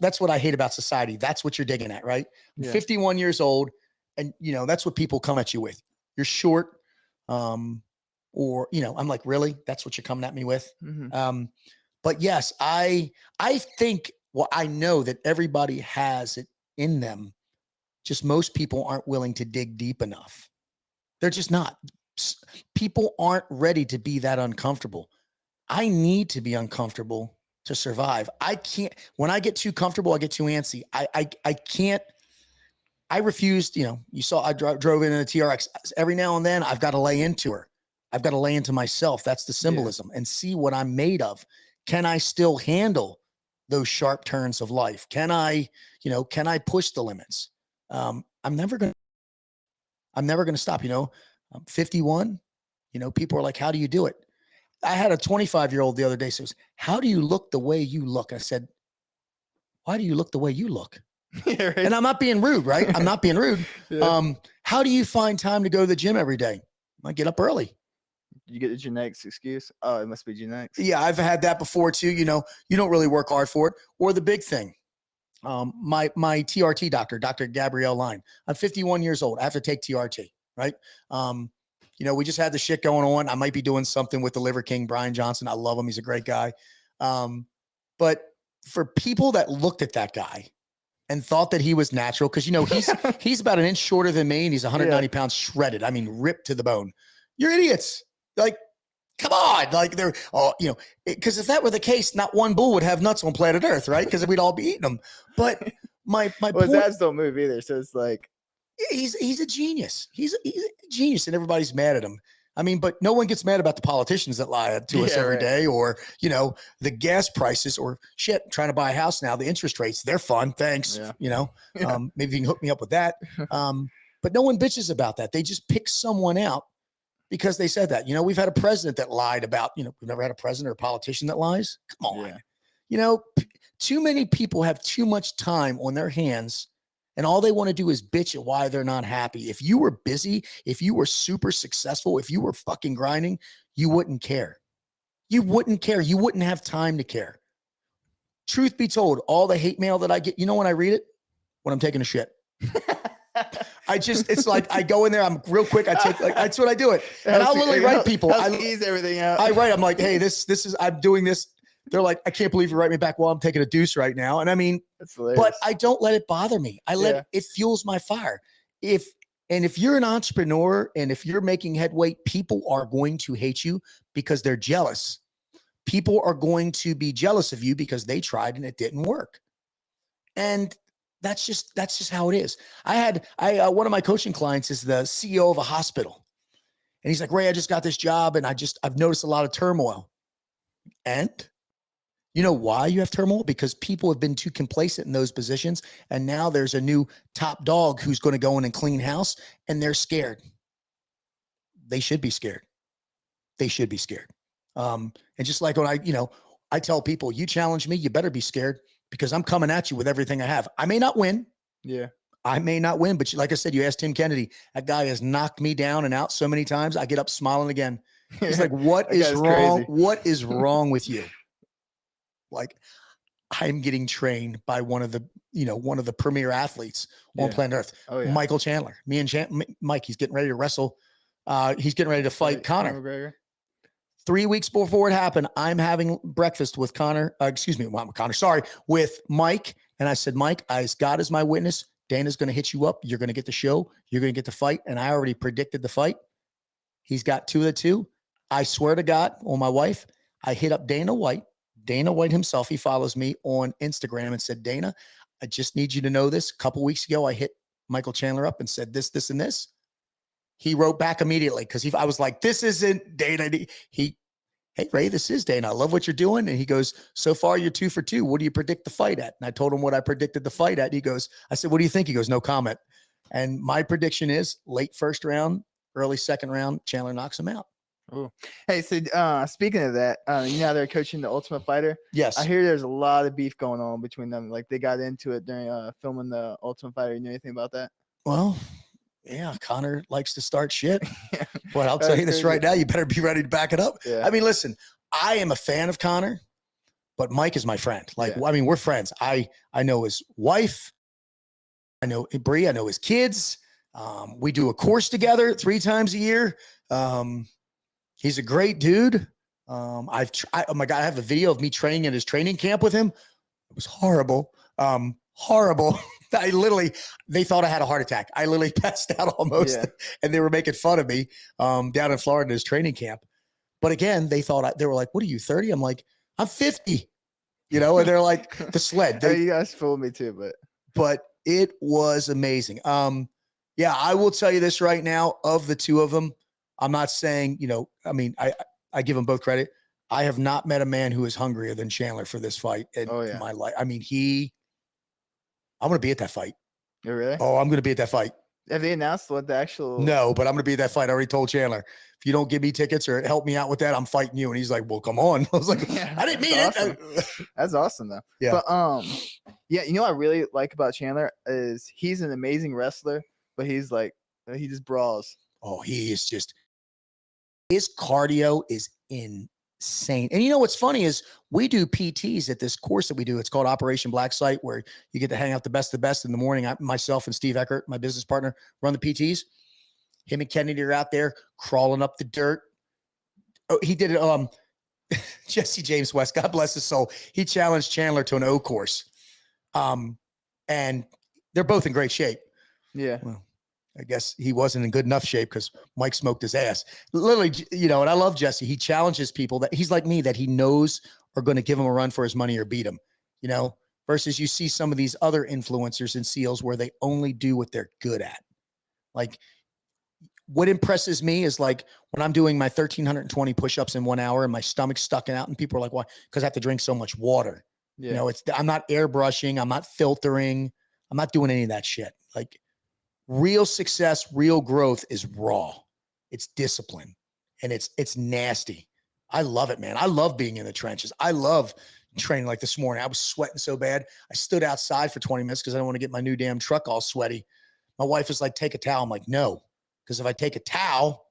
That's what I hate about society. That's what you're digging at, right? I'm Yeah. 51 years old, and that's what people come at you with. You're short, or I'm like, really? That's what you're coming at me with? But yes, I think, well, I know that everybody has it in them. Just most people aren't willing to dig deep enough. They're just not. People aren't ready to be that uncomfortable. I need to be uncomfortable to survive. I can't, when I get too comfortable, I get too antsy. I can't, I refused, you saw, I drove in a TRX. Every now and then I've got to lay into her. I've got to lay into myself. That's the symbolism, and see what I'm made of. Can I still handle those sharp turns of life? Can I push the limits? I'm never going to stop. I'm 51. People are like, how do you do it? I had a 25-year-old the other day says, how do you look the way you look? I said, why do you look the way you look? Yeah, right. And I'm not being rude, right? I'm not being rude. Yeah. How do you find time to go to the gym every day? I get up early. You get the genetics excuse. Oh, it must be genetics. Yeah, I've had that before too. You don't really work hard for it. Or the big thing, my TRT doctor, Dr. Gabrielle Line. I'm 51 years old. I have to take TRT, right? We just had the shit going on. I might be doing something with the Liver King, Brian Johnson. I love him. He's a great guy. But for people that looked at that guy and thought that he was natural, because he's about an inch shorter than me, and he's 190 pounds shredded. I mean, ripped to the bone. You're idiots. Like, come on. Like, they're because if that were the case, not one bull would have nuts on planet Earth, right? Because we'd all be eating them. But my well, point, his ads don't move either, so it's like, he's a genius. He's a genius, and everybody's mad at him. I mean, but no one gets mad about the politicians that lie to us every day, or the gas prices, or shit, trying to buy a house now. The interest rates, they're fun. Thanks. Yeah. Maybe you can hook me up with that. But no one bitches about that. They just pick someone out because they said that. We've had a president that lied about. We've never had a president or a politician that lies. Come on. Yeah. Too many people have too much time on their hands, and all they want to do is bitch at why they're not happy. If you were busy, if you were super successful, if you were fucking grinding, you wouldn't care. You wouldn't care. You wouldn't have time to care. Truth be told, all the hate mail that I get, when I read it? When I'm taking a shit. It's like I go in there, I'm real quick. That's what I do it. And I'll literally write people. I ease everything out. I write, I'm like, hey, this is, I'm doing this. They're like, I can't believe you write me back while I'm taking a deuce right now. And I mean, but I don't let it bother me. It fuels my fire. If you're an entrepreneur and if you're making headway, people are going to hate you because they're jealous. People are going to be jealous of you because they tried and it didn't work. And that's just how it is. One of my coaching clients is the CEO of a hospital. And he's like, Ray, I just got this job and I've noticed a lot of turmoil. And you know why you have turmoil? Because people have been too complacent in those positions. And now there's a new top dog who's going to go in and clean house, and they're scared. They should be scared. They should be scared. And just like when I tell people, you challenge me, you better be scared because I'm coming at you with everything I have. I may not win. Yeah. I may not win, but like I said, you asked Tim Kennedy, that guy has knocked me down and out so many times. I get up smiling again. He's like, what is wrong? Crazy. What is wrong with you? Like, I'm getting trained by one of the premier athletes on planet Earth, Michael Chandler. Me and Mike, he's getting ready to wrestle. He's getting ready to fight Conor. McGregor. 3 weeks before it happened, I'm having breakfast with with Mike. And I said, Mike, as God is my witness, Dana's going to hit you up. You're going to get the show. You're going to get the fight. And I already predicted the fight. He's got 2 of the 2. I swear to God on my wife, I hit up Dana White. Dana White himself, he follows me on Instagram and said, Dana, I just need you to know this. A couple weeks ago, I hit Michael Chandler up and said this, and this. He wrote back immediately because I was like, this isn't Dana. Hey, Ray, this is Dana. I love what you're doing. And he goes, so far, you're 2 for 2. What do you predict the fight at? And I told him what I predicted the fight at. He goes, I said, what do you think? He goes, no comment. And my prediction is late first round, early second round, Chandler knocks him out. Ooh. Hey, so speaking of that, they're coaching the Ultimate Fighter. Yes, I hear there's a lot of beef going on between them. Like they got into it during filming the Ultimate Fighter. You know anything about that? Well, yeah, Conor likes to start shit. But I'll tell you this right now, you better be ready to back it up. Yeah. I mean, listen, I am a fan of Conor. but Mike is my friend. Like, Yeah. I mean, we're friends. I know his wife. I know Bree. I know his kids. We do a course together 3 times a year. He's a great dude. Oh my God, I have a video of me training at his training camp with him. It was horrible. Horrible. They thought I had a heart attack. I literally passed out almost, Yeah. and they were making fun of me down in Florida in his training camp. But again, they were like, "What are you, 30?" I'm like, "I'm 50." You know, and they're like, the sled. Oh, you guys fooled me too, But it was amazing. Yeah, I will tell you this right now. Of the two of them, I'm not saying, I mean, I give them both credit. I have not met a man who is hungrier than Chandler for this fight in my life. I mean, I'm going to be at that fight. Oh, really? Oh, I'm going to be at that fight. Have they announced what the actual? No, but I'm going to be at that fight. I already told Chandler, if you don't give me tickets or help me out with that, I'm fighting you. And he's like, well, come on. I was like, Yeah, I didn't mean awesome. it. That's awesome though. Yeah. But yeah, you know what I really like about Chandler is he's an amazing wrestler, but he's like he just brawls. Oh, his cardio is insane. And you know what's funny is we do PTs at this course that we do. It's called Operation Black Site, where you get to hang out the best of the best in the morning. Myself and Steve Eckert, my business partner, run the PTs. Him and Kennedy are out there crawling up the dirt. Oh, he did it. Jesse James West, God bless his soul. He challenged Chandler to an O course. And they're both in great shape. Yeah. Well, I guess he wasn't in good enough shape because Mike smoked his ass. Literally, and I love Jesse. He challenges people that he's like me, that he knows are going to give him a run for his money or beat him, versus you see some of these other influencers and SEALs where they only do what they're good at. Like, what impresses me is like when I'm doing my 1,320 push-ups in 1 hour and my stomach's stuck out and people are like, why? Because I have to drink so much water. Yeah. I'm not airbrushing. I'm not filtering. I'm not doing any of that shit. Like, real success, real growth is raw. It's discipline, and it's nasty. I love it, man. I love being in the trenches. I love training. Like this morning, I was sweating so bad. I stood outside for 20 minutes because I don't want to get my new damn truck all sweaty. My wife was like, take a towel. I'm like, no, because if I take a towel,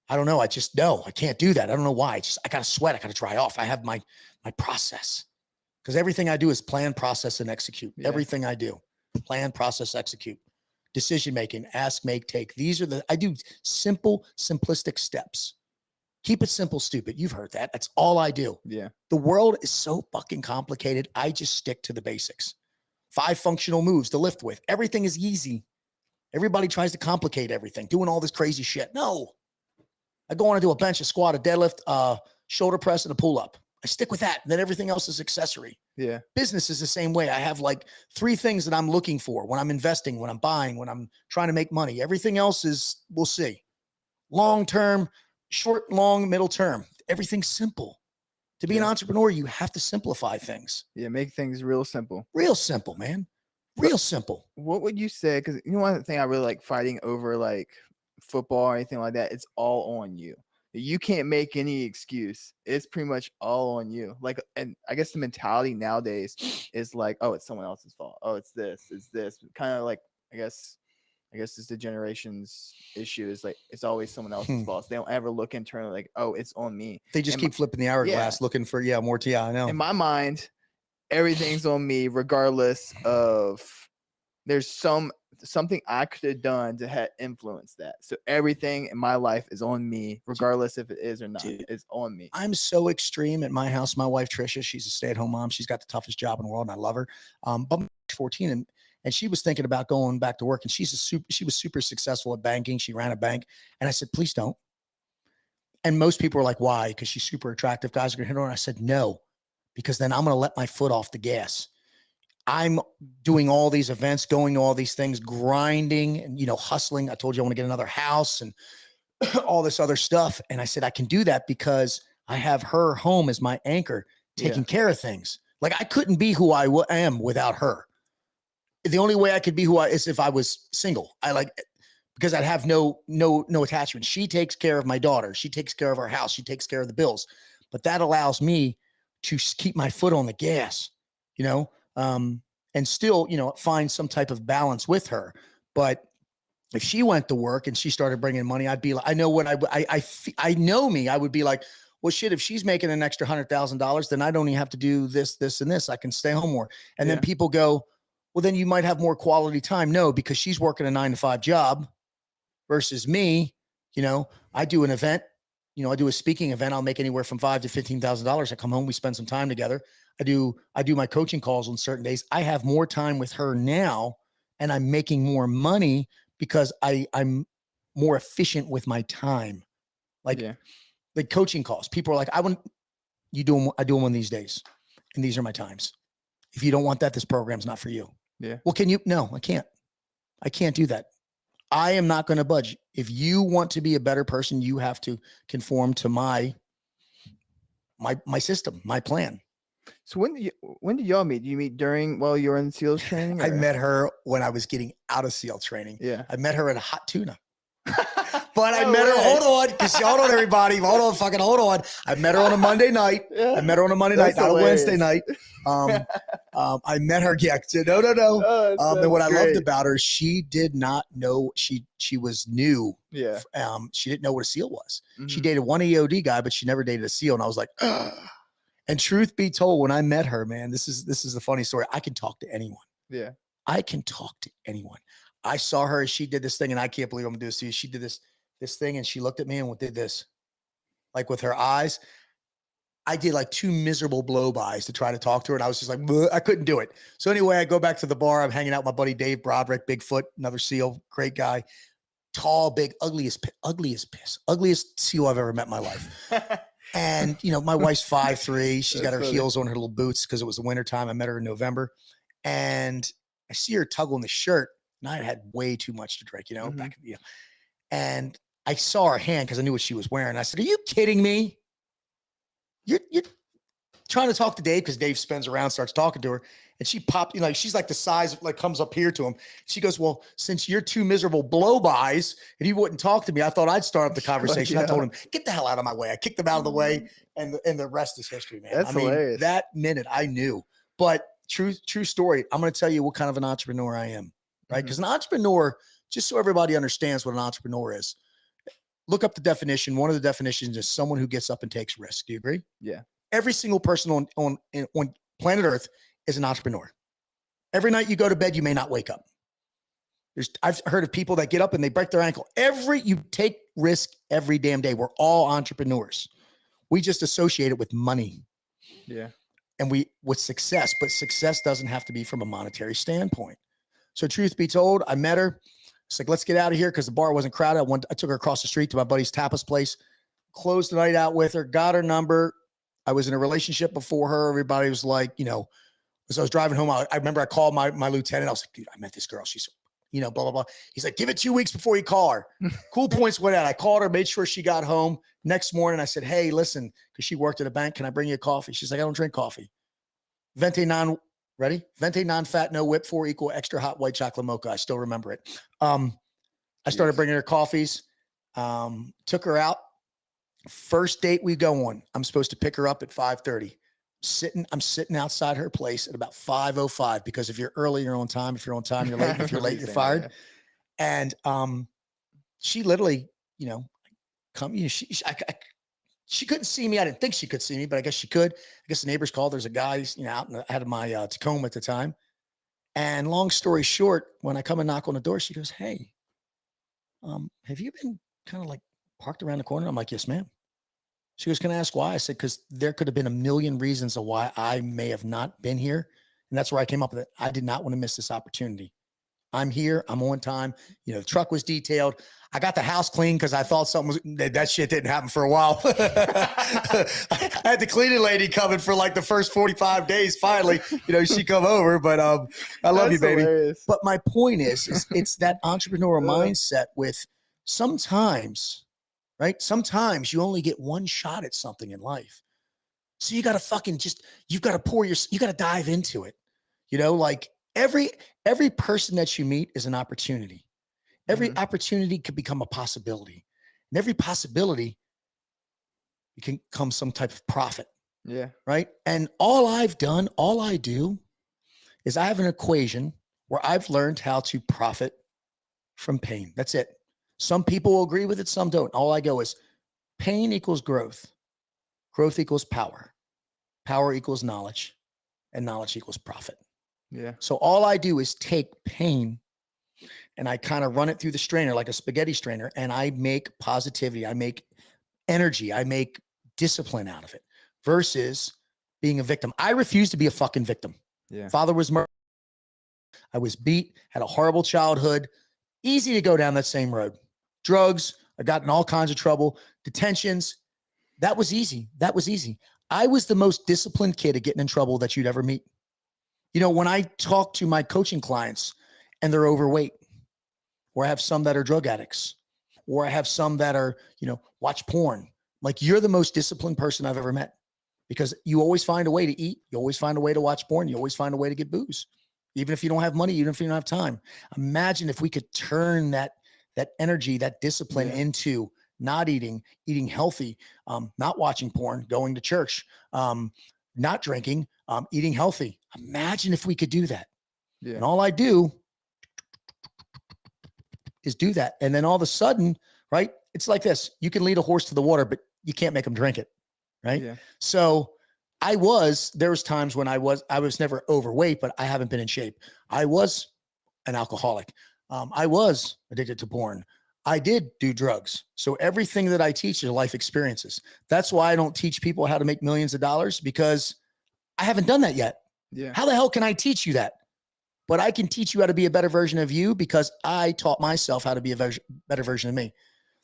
I don't know. I can't do that. I don't know why. I got to sweat. I got to dry off. I have my process, because everything I do is plan, process, and execute. Yeah. Everything I do, plan, process, execute. Decision-making, ask, make, take. I do simple, simplistic steps. Keep it simple, stupid. You've heard that. That's all I do. Yeah. The world is so fucking complicated. I just stick to the basics. 5 functional moves to lift with. Everything is easy. Everybody tries to complicate everything, doing all this crazy shit. No. I go on and do a bench, a squat, a deadlift, shoulder press, and a pull-up. I stick with that. And then everything else is accessory. Yeah. Business is the same way. I have like 3 things that I'm looking for when I'm investing, when I'm buying, when I'm trying to make money. Everything else is, we'll see. Long term, short, long, middle term. Everything's simple. To be an entrepreneur, you have to simplify things. Yeah. Make things real simple. Real simple, man. Real simple. What would you say? Because one thing I really like fighting over, like football or anything like that, it's all on you. You can't make any excuse. It's pretty much all on you. Like, and I guess the mentality nowadays is like, oh, it's someone else's fault. Oh, it's this. Kind of like, I guess it's the generation's issue. Is like, it's always someone else's fault. They don't ever look internally like, oh, it's on me. They just keep flipping the hourglass looking for, more tea. I know. In my mind, everything's on me, regardless of there's something I could have done to have influenced that. So everything in my life is on me, regardless if it is or not. Dude, it's on me. I'm so extreme at my house. My wife, Trisha, she's a stay-at-home mom. She's got the toughest job in the world, and I love her. But I'm 14, and she was thinking about going back to work, and she was super successful at banking. She ran a bank. And I said, please don't. And most people were like, why? Because she's super attractive. Guys are going to hit her. And I said, no, because then I'm going to let my foot off the gas. I'm doing all these events, going to all these things, grinding and, hustling. I told you I want to get another house and all this other stuff. And I said, I can do that because I have her home as my anchor, taking care of things. Like, I couldn't be who I am without her. The only way I could be who I is if I was single. Because I'd have no attachment. She takes care of my daughter. She takes care of our house. She takes care of the bills. But that allows me to keep my foot on the gas, and still, find some type of balance with her. But if she went to work and she started bringing money, I'd be like, I know what I know me. I would be like, well, shit, if she's making an extra $100,000, then I don't even have to do this, this, and this. I can stay home more. And then people go, well, then you might have more quality time. No, because she's working a 9-to-5 job versus me. You know, I do an event, you know, I do a speaking event. I'll make anywhere from $5,000 to $15,000. I come home, we spend some time together. I do my coaching calls on certain days. I have more time with her now, and I'm making more money because I'm more efficient with my time. Like coaching calls. People are like, I do them one of these days, and these are my times. If you don't want that, this program's not for you. Yeah. Well, can you? No, I can't. I can't do that. I am not going to budge. If you want to be a better person, you have to conform to my system, my plan. So when did y'all meet? Do you meet while you were in SEALs training? I met her when I was getting out of SEAL training. Yeah. I met her at a hot tuna. But I met her, hold on, because hold on, everybody. Hold on. I met her on a Monday night. I met her on a Monday night, not a Wednesday night. I met her, no. And what I loved about her, she did not know, she was new. Yeah. She didn't know what a SEAL was. Mm-hmm. She dated one EOD guy, but she never dated a SEAL. And I was like, ugh. And truth be told, when I met her, man, this is a funny story. I can talk to anyone. Yeah. I can talk to anyone. I saw her, she did this thing, and I can't believe I'm gonna do this to you. She did this thing, and she looked at me and did this, like with her eyes. I did like 2 miserable blow-bys to try to talk to her, and I was just like, bleh, I couldn't do it. So anyway, I go back to the bar. I'm hanging out with my buddy Dave Broderick, Bigfoot, another SEAL, great guy, tall, big, ugliest SEAL I've ever met in my life. And you know, my wife's 5'3". She's got her heels on her little boots because it was the wintertime. I met her in November, and I see her tug on the shirt, and I had way too much to drink, you know, and I saw her hand because I knew what she was wearing. I said, "Are you kidding me? You're trying to talk to Dave," because Dave spins around, starts talking to her, and she popped, you know, like she's like the size of, like, comes up here to him. She goes, "Well, since you're 2 miserable blow-bys and you wouldn't talk to me, I thought I'd start up the conversation." I told him, "Get the hell out of my way." I kicked him out of the way, and the rest is history, man. That's hilarious. That minute I knew. But true story. I'm going to tell you what kind of an entrepreneur I am, right? Because an entrepreneur, just so everybody understands what an entrepreneur is, look up the definition. One of the definitions is someone who gets up and takes risks. Do you agree? Yeah. Every single person on planet Earth is an entrepreneur. Every night you go to bed, you may not wake up. I've heard of people that get up and they break their ankle. You take risk every damn day. We're all entrepreneurs. We just associate it with money. Yeah. And with success, but success doesn't have to be from a monetary standpoint. So truth be told, I met her. It's like, let's get out of here because the bar wasn't crowded. I took her across the street to my buddy's tapas place, closed the night out with her, got her number. I was in a relationship before her. Everybody was like, you know, as I was driving home, I remember I called my lieutenant. I was like, dude, I met this girl. She's, you know, blah, blah, blah. He's like, give it 2 weeks before you call her. Cool points went out. I called her, made sure she got home. Next morning, I said, hey, listen, because she worked at a bank. Can I bring you a coffee? She's like, I don't drink coffee. Venti non-fat, no whip, 4 equal extra hot white chocolate mocha. I still remember it. I started bringing her coffees, took her out. First date we go on, I'm supposed to pick her up at 5:30. I'm sitting outside her place at about 5:05 because if you're early, you're on time. If you're on time, you're late. If you're late, you're fired. And she literally, you know, she couldn't see me. I didn't think she could see me, but I guess she could. I guess the neighbors called. There's a guy, you know, out ahead of my Tacoma at the time. And long story short, when I come and knock on the door, she goes, hey, have you been kind of like parked around the corner? I'm like, yes, ma'am. She goes, can I ask why? I said, because there could have been a million reasons of why I may have not been here. And that's where I came up with it. I did not want to miss this opportunity. I'm here. I'm on time. You know, the truck was detailed. I got the house clean because I thought that shit didn't happen for a while. I had the cleaning lady coming for like the first 45 days. Finally, you know, she come over, but I love you, baby. Hilarious. But my point is it's that entrepreneurial mindset with sometimes, right? Sometimes you only get one shot at something in life. So you got to you've got to you got to dive into it. You know, like every person that you meet is an opportunity. Every opportunity could become a possibility. And every possibility can come some type of profit. Yeah. Right. And all I do is I have an equation where I've learned how to profit from pain. That's it. Some people will agree with it. Some don't. All I go is pain equals growth. Growth equals power. Power equals knowledge, and knowledge equals profit. Yeah. So all I do is take pain and I kind of run it through the strainer like a spaghetti strainer, and I make positivity, I make energy, I make discipline out of it versus being a victim. I refuse to be a fucking victim. Yeah. Father was murdered. I was beat, had a horrible childhood. Easy to go down that same road. Drugs, I got in all kinds of trouble, detentions. That was easy. That was easy. I was the most disciplined kid at getting in trouble that you'd ever meet. You know, when I talk to my coaching clients and they're overweight, or I have some that are drug addicts, or I have some that are, you know, watch porn. Like, you're the most disciplined person I've ever met because you always find a way to eat. You always find a way to watch porn. You always find a way to get booze. Even if you don't have money, even if you don't have time. Imagine if we could turn that energy, that discipline into not eating, eating healthy, not watching porn, going to church, not drinking, eating healthy. Imagine if we could do that. Yeah. And all I do is do that. And then all of a sudden, right? It's like this. You can lead a horse to the water, but you can't make them drink it. Right. Yeah. So there was times when I was never overweight, but I haven't been in shape. I was an alcoholic. I was addicted to porn. I did do drugs. So everything that I teach is life experiences. That's why I don't teach people how to make millions of dollars, because I haven't done that yet. Yeah. How the hell can I teach you that? But I can teach you how to be a better version of you because I taught myself how to be a better version of me.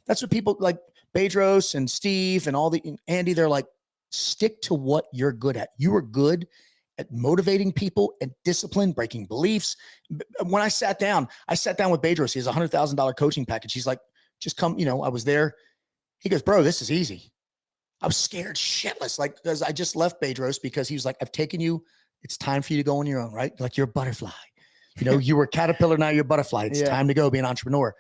That's what people like Bedros and Steve and Andy, they're like, stick to what you're good at. You are good at motivating people and discipline, breaking beliefs. When I sat down with Bedros. He has $100,000 coaching package. He's like, just come, you know, I was there. He goes, bro, this is easy. I was scared shitless. Like, because I just left Bedros because he was like, I've taken you. It's time for you to go on your own, right? Like, you're a butterfly. You know, you were a caterpillar, now you're a butterfly. It's time to go be an entrepreneur.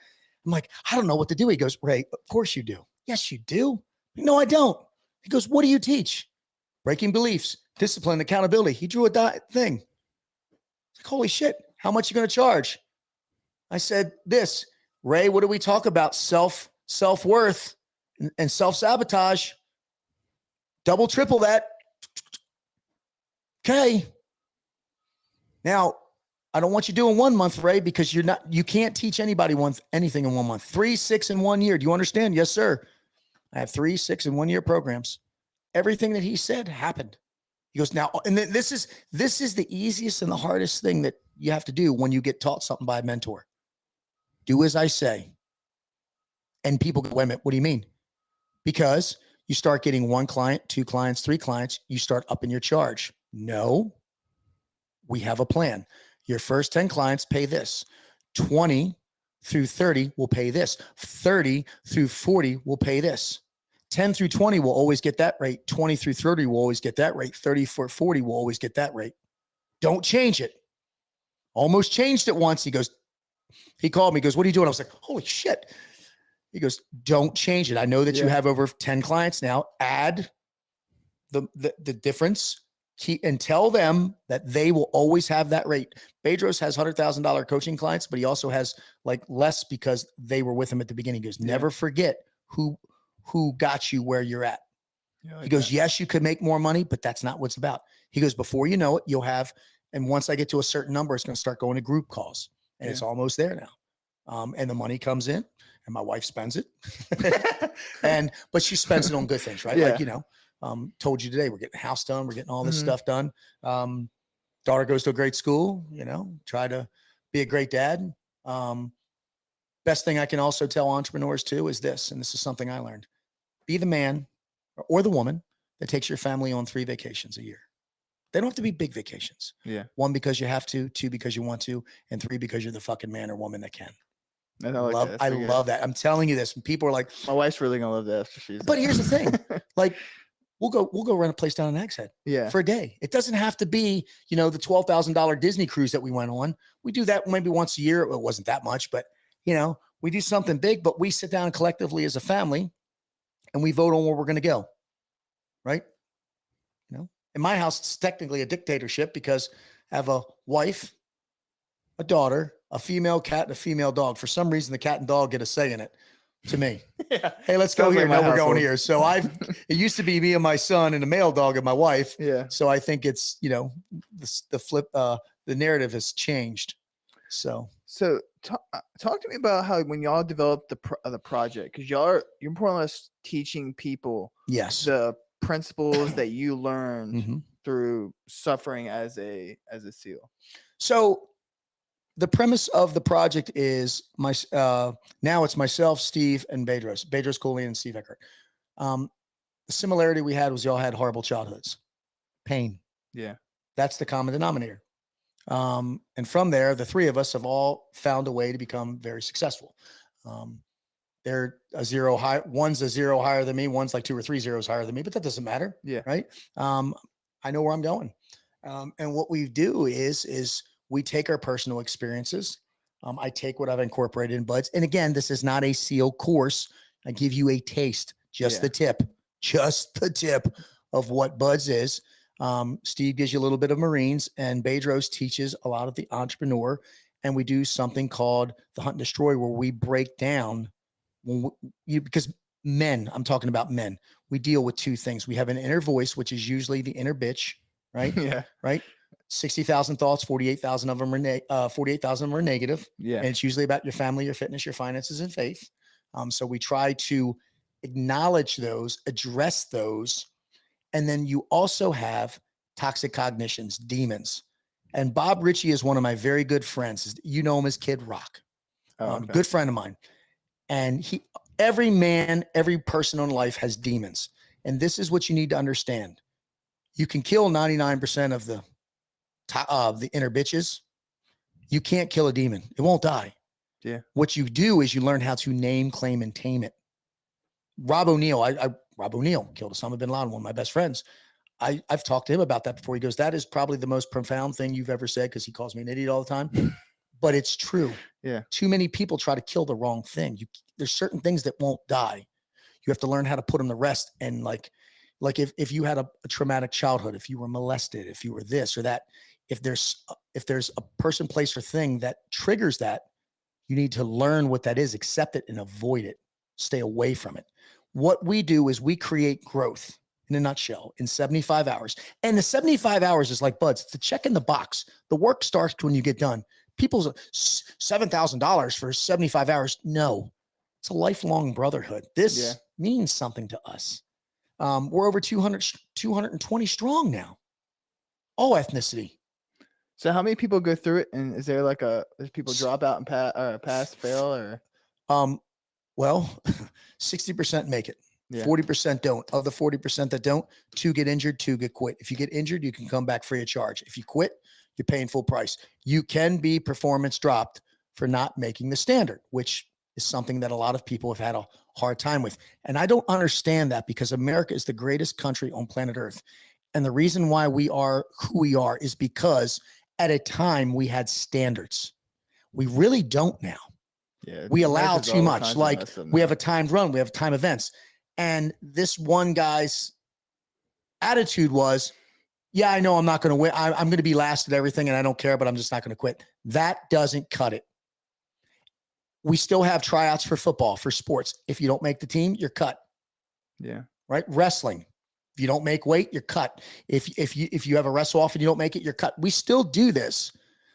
I'm like, I don't know what to do. He goes, Ray, of course you do. Yes, you do. No, I don't. He goes, what do you teach? Breaking beliefs, discipline, accountability. He drew a thing. Like, holy shit, how much are you going to charge? I said, this. Ray, what do we talk about? Self-worth and self-sabotage. Double, triple that. Okay. Now, I don't want you doing 1 month, Ray, because you can't teach anybody anything in 1 month. 3, 6 in 1 year. Do you understand? Yes, sir. I have 3, 6 and 1 year programs. Everything that he said happened. He goes, now, and this is the easiest and the hardest thing that you have to do when you get taught something by a mentor. Do as I say. And people go, wait a minute, what do you mean? Because you start getting 1 client, 2 clients, 3 clients, you start upping your charge. No, we have a plan. Your first 10 clients pay this. 20 through 30 will pay this. 30 through 40 will pay this. 10 through 20 will always get that rate. 20 through 30 will always get that rate. 30 for 40 will always get that rate. Don't change it. Almost changed it once. He called me, he goes, what are you doing? I was like, holy shit. He goes, don't change it. I know that you have over 10 clients now. Add the difference. And tell them that they will always have that rate. Bedros has $100,000 coaching clients, but he also has like less because they were with him at the beginning. He goes, never forget who got you where you're at. He goes, yes, you could make more money, but that's not what it's about. He goes, before you know it, you'll have, and once I get to a certain number, it's going to start going to group calls, and it's almost there now. And the money comes in, and my wife spends it, but she spends it on good things, right? Like, you know. Told you today, we're getting the house done. We're getting all this stuff done. Daughter goes to a great school, you know, try to be a great dad. Best thing I can also tell entrepreneurs too is this, and this is something I learned: be the man or the woman that takes your family on 3 vacations a year. They don't have to be big vacations. Yeah. 1, because you have to, 2, because you want to, and 3, because you're the fucking man or woman that can. I love that. I'm telling you this. And people are like, my wife's really gonna love that after she's. But here's the thing, like, we'll go rent a place down in Nags Head for a day. It doesn't have to be, you know, the $12,000 Disney cruise that we went on. We do that maybe once a year. It wasn't that much, but you know, we do something big, but we sit down collectively as a family and we vote on where we're going to go. Right. You know, in my house, it's technically a dictatorship because I have a wife, a daughter, a female cat, and a female dog. For some reason, the cat and dog get a say in it. to me. Yeah. Hey, let's go Sounds here. like my No, we're going household. here. So it used to be me and my son and the male dog and my wife. Yeah. So I think it's, the flip, the narrative has changed. So Talk to me about how when y'all developed the project, because you're more or less teaching people yes. the principles that you learned Mhm. through suffering as a SEAL. So the premise of the project is now it's myself, Steve, and Bedros Koulian and Steve Eckert. The similarity we had was y'all had horrible childhoods, pain. Yeah. That's the common denominator. And from there, the three of us have all found a way to become very successful. They're a zero high. One's a zero higher than me. One's like 2 or 3 zeros higher than me, but that doesn't matter. Yeah. Right. I know where I'm going. And what we do is we take our personal experiences. I take what I've incorporated in BUDS. And again, this is not a SEAL course. I give you a taste, just the tip of what BUDS is. Steve gives you a little bit of Marines, and Bedros teaches a lot of the entrepreneur. And we do something called the Hunt and Destroy, where we break down because men, I'm talking about men, we deal with 2 things. We have an inner voice, which is usually the inner bitch, right? Yeah. Right. 60,000 thoughts, 48,000 of them are 48,000 of them are negative. Yeah. And it's usually about your family, your fitness, your finances, and faith. So we try to acknowledge those, address those. And then you also have toxic cognitions, demons. And Bob Ritchie is one of my very good friends. You know him as Kid Rock. Okay. Good friend of mine. And every man, every person in life has demons. And this is what you need to understand. You can kill 99% of the inner bitches. You can't kill a demon. It won't die. Yeah. What you do is you learn how to name, claim, and tame it. Rob O'Neill, Rob O'Neill killed Osama bin Laden, one of my best friends. I've talked to him about that before. He goes, that is probably the most profound thing you've ever said, because he calls me an idiot all the time. But it's true. Yeah. Too many people try to kill the wrong thing. There's certain things that won't die. You have to learn how to put them to rest. And like if you had a traumatic childhood, if you were molested, if you were this or that, if there's a person, place, or thing that triggers that, you need to learn what that is, accept it, and avoid it. Stay away from it. What we do is we create growth in a nutshell in 75 hours. And the 75 hours is like BUDS. It's a check in the box. The work starts when you get done. People's $7,000 for 75 hours. No, it's a lifelong brotherhood. This means something to us. We're over 220 strong now. All ethnicity. So how many people go through it? And is there like does people drop out and pass, fail, or? Well, 60% make it. Yeah. 40% don't. Of the 40% that don't, 2 get injured, 2 get quit. If you get injured, you can come back free of charge. If you quit, you're paying full price. You can be performance dropped for not making the standard, which is something that a lot of people have had a hard time with. And I don't understand that, because America is the greatest country on planet Earth. And the reason why we are who we are is because at a time we had standards. We really don't now. Yeah, we allow America's too all much. kinds of Like messed up we now. have a timed run, we have time events. And this one guy's attitude was, yeah, I know I'm not going to win. I'm going to be last at everything and I don't care, but I'm just not going to quit. That doesn't cut it. We still have tryouts for football, for sports. If you don't make the team, you're cut. Yeah. Right. Wrestling. If you don't make weight, you're cut. If you have a wrestle off and you don't make it, you're cut. We still do this.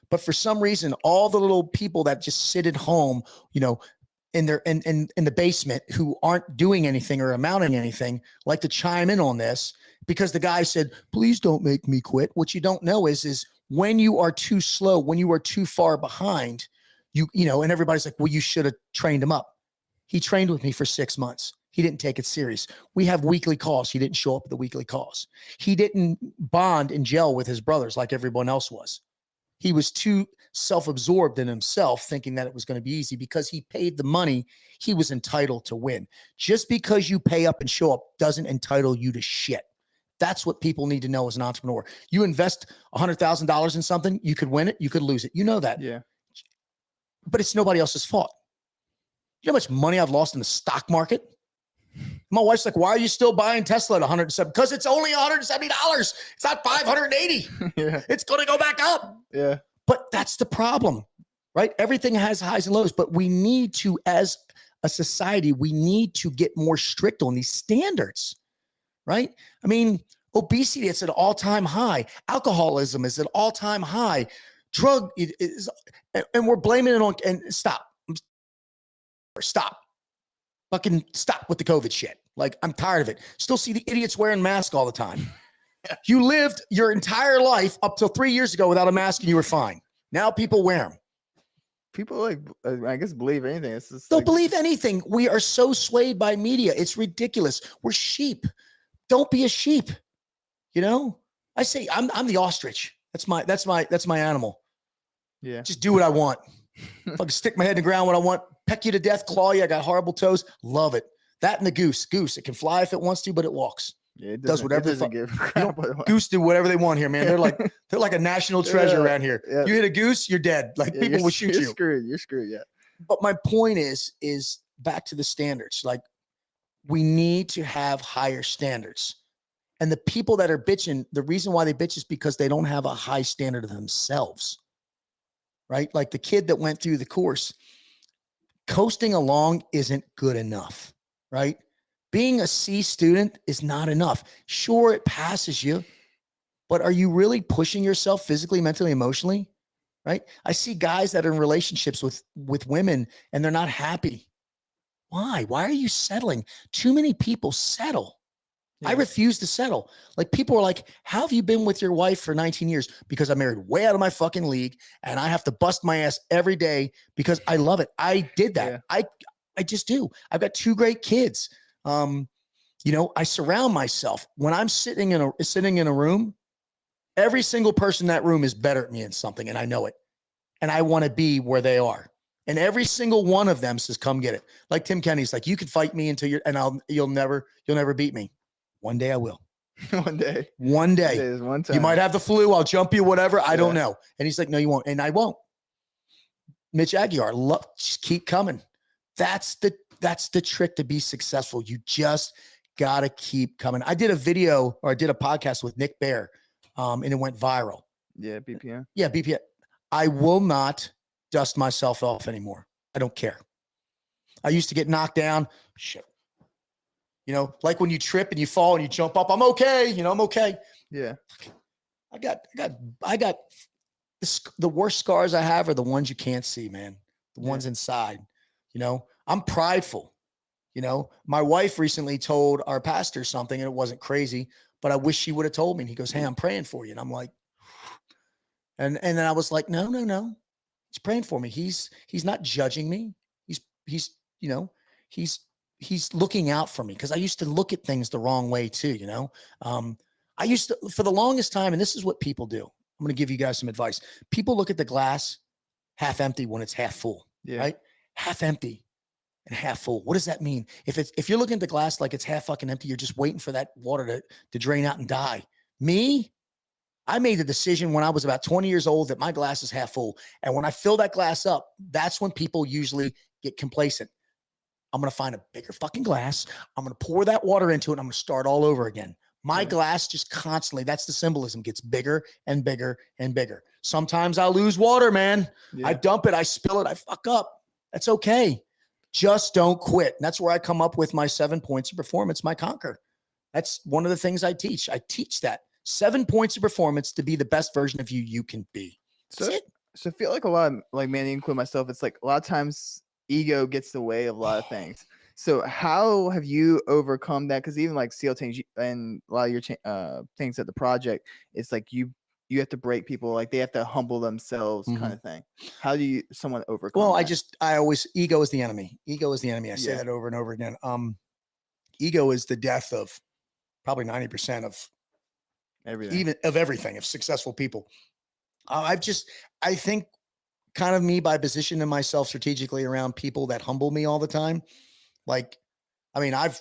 But for some reason, all the little people that just sit at home, in the basement, who aren't doing anything or amounting anything, like to chime in on this, because the guy said, please don't make me quit. What you don't know is when you are too slow, when you are too far behind, and everybody's like, well, you should have trained him up. He trained with me for 6 months. He didn't take it serious. We have weekly calls. He didn't show up at the weekly calls. He didn't bond and gel with his brothers like everyone else was. He was too self-absorbed in himself, thinking that it was going to be easy. Because he paid the money, he was entitled to win. Just because you pay up and show up doesn't entitle you to shit. That's what people need to know as an entrepreneur. You invest $100,000 in something, you could win it, you could lose it. You know that. Yeah. But it's nobody else's fault. You know how much money I've lost in the stock market? My wife's like, why are you still buying Tesla at 107? Because it's only $170. It's not 580. Yeah. It's going to go back up. Yeah. But that's the problem, right? Everything has highs and lows, but we need to, as a society, we need to get more strict on these standards, right? I mean, obesity is at an all-time high. Alcoholism is at an all-time high. Drug is, and we're blaming it on, and stop. Fucking stop with the COVID shit. Like, I'm tired of it. Still see the idiots wearing masks all the time. You lived your entire life up till 3 years ago without a mask and you were fine. Now people wear them. People like, I guess, believe anything. It's just They'll like, believe anything. We are so swayed by media. It's ridiculous. We're sheep. Don't be a sheep. You know, I say I'm the ostrich. That's my animal. yeah. Just do what I want. Fucking stick my head in the ground when I want. Peck you to death, claw you. I got horrible toes. Love it. That and the goose. Goose, it can fly if it wants to, but it walks. Yeah, it does whatever it the give a fuck. crap. Goose do whatever they want here, man. They're like a national treasure around here. Yeah. You hit a goose, you're dead. Like, people will shoot you. You're screwed. Yeah. But my point is back to the standards. Like, we need to have higher standards. And the people that are bitching, the reason why they bitch is because they don't have a high standard of themselves, right? Like the kid that went through the course, coasting along isn't good enough, right? Being a C student is not enough. Sure, it passes you, but are you really pushing yourself physically, mentally, emotionally, right? I see guys that are in relationships with women and they're not happy. Why? Why are you settling? Too many people settle. Yeah. I refuse to settle. Like, people are like, how have you been with your wife for 19 years? Because I married way out of my fucking league and I have to bust my ass every day because I love it. I did that. Yeah. I just do. I've got 2 great kids. You know, I surround myself when I'm sitting in a room, every single person in that room is better at me in something. And I know it. And I want to be where they are. And every single one of them says, come get it. Like Tim Kenny's like, you can fight me until you'll never beat me. One day I will. One day. One day. Is one time. You might have the flu. I'll jump you, whatever. I don't know. And he's like, no, you won't. And I won't. Mitch Aguiar, just keep coming. That's the trick to be successful. You just got to keep coming. I did a podcast with Nick Bear, and it went viral. Yeah, BPN. Yeah, BPN. I will not dust myself off anymore. I don't care. I used to get knocked down. Shit. You know, like when you trip and you fall and you jump up, I'm okay. You know, I'm okay. Yeah. I got the worst scars I have are the ones you can't see, man. The ones inside. You know, I'm prideful. You know, my wife recently told our pastor something and it wasn't crazy, but I wish she would have told me. And he goes, hey, I'm praying for you. And I'm like, and then I was like, no. He's praying for me. He's not judging me. He's you know, he's looking out for me, because I used to look at things the wrong way too, you know. I used to, for the longest time, and this is what people do. I'm going to give you guys some advice. People look at the glass half empty when it's half full, right? Half empty and half full. What does that mean? If you're looking at the glass like it's half fucking empty, you're just waiting for that water to drain out and die. Me, I made the decision when I was about 20 years old that my glass is half full. And when I fill that glass up, that's when people usually get complacent. I'm going to find a bigger fucking glass. I'm going to pour that water into it. And I'm going to start all over again. My glass just constantly, that's the symbolism, gets bigger and bigger and bigger. Sometimes I lose water, man. I dump it. I spill it. I fuck up. That's okay. Just don't quit. And that's where I come up with my 7 points of performance, my conquer. That's one of the things I teach. I teach that 7 points of performance to be the best version of you can be. So I feel like a lot of, like, man, include myself, it's like a lot of times ego gets in the way of a lot of things. So how have you overcome that? Because even like SEAL things and a lot of your things at the project, it's like you have to break people, like they have to humble themselves, kind of thing. How do someone overcome Well, that? I always, ego is the enemy. Ego is the enemy. I say that over and over again. Ego is the death of probably 90% of everything, of successful people. I think kind of me by positioning myself strategically around people that humble me all the time. Like, I mean, I've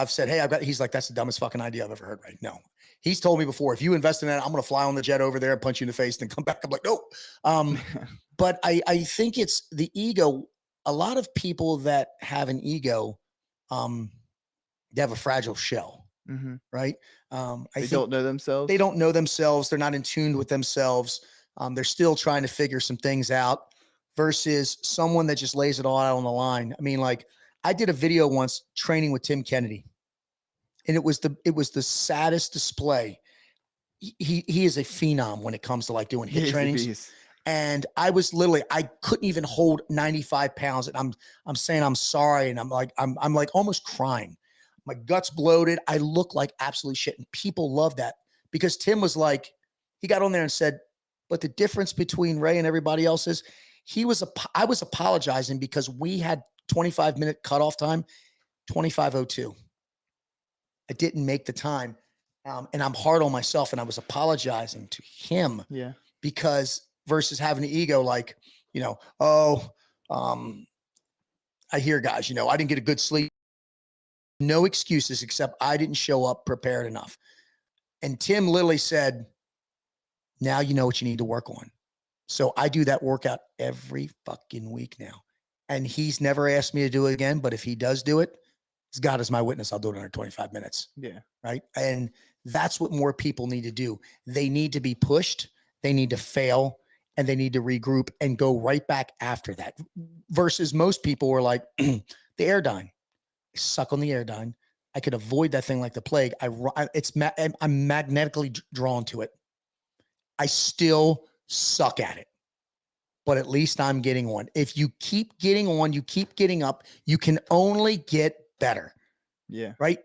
said, hey, he's like, that's the dumbest fucking idea I've ever heard. Right? No, he's told me before, if you invest in that, I'm going to fly on the jet over there and punch you in the face and come back. I'm like, nope. But I think it's the ego. A lot of people that have an ego, they have a fragile shell, right? They don't know themselves. They don't know themselves. They're not in tune with themselves. They're still trying to figure some things out versus someone that just lays it all out on the line. I mean, like, I did a video once training with Tim Kennedy, and it was the saddest display. He is a phenom when it comes to like doing hit trainings. And I was literally, I couldn't even hold 95 pounds. And I'm saying I'm sorry. And I'm like almost crying. My gut's bloated. I look like absolute shit. And people love that because Tim was like, he got on there and said, but the difference between Ray and everybody else is I was apologizing because we had 25-minute cutoff time, 25:02. I didn't make the time. And I'm hard on myself. And I was apologizing to him. Yeah. Because versus having the ego, like, I hear guys, I didn't get a good sleep. No excuses except I didn't show up prepared enough. And Tim literally said, now you know what you need to work on. So I do that workout every fucking week now. And he's never asked me to do it again. But if he does do it, as God is my witness, I'll do it under 25 minutes. Yeah. Right. And that's what more people need to do. They need to be pushed. They need to fail. And they need to regroup and go right back after that. Versus most people were like, the Airdyne. I suck on the Airdyne. I could avoid that thing like the plague. I'm magnetically drawn to it. I still suck at it. But at least I'm getting on. If you keep getting on, you keep getting up, you can only get better. Yeah. Right?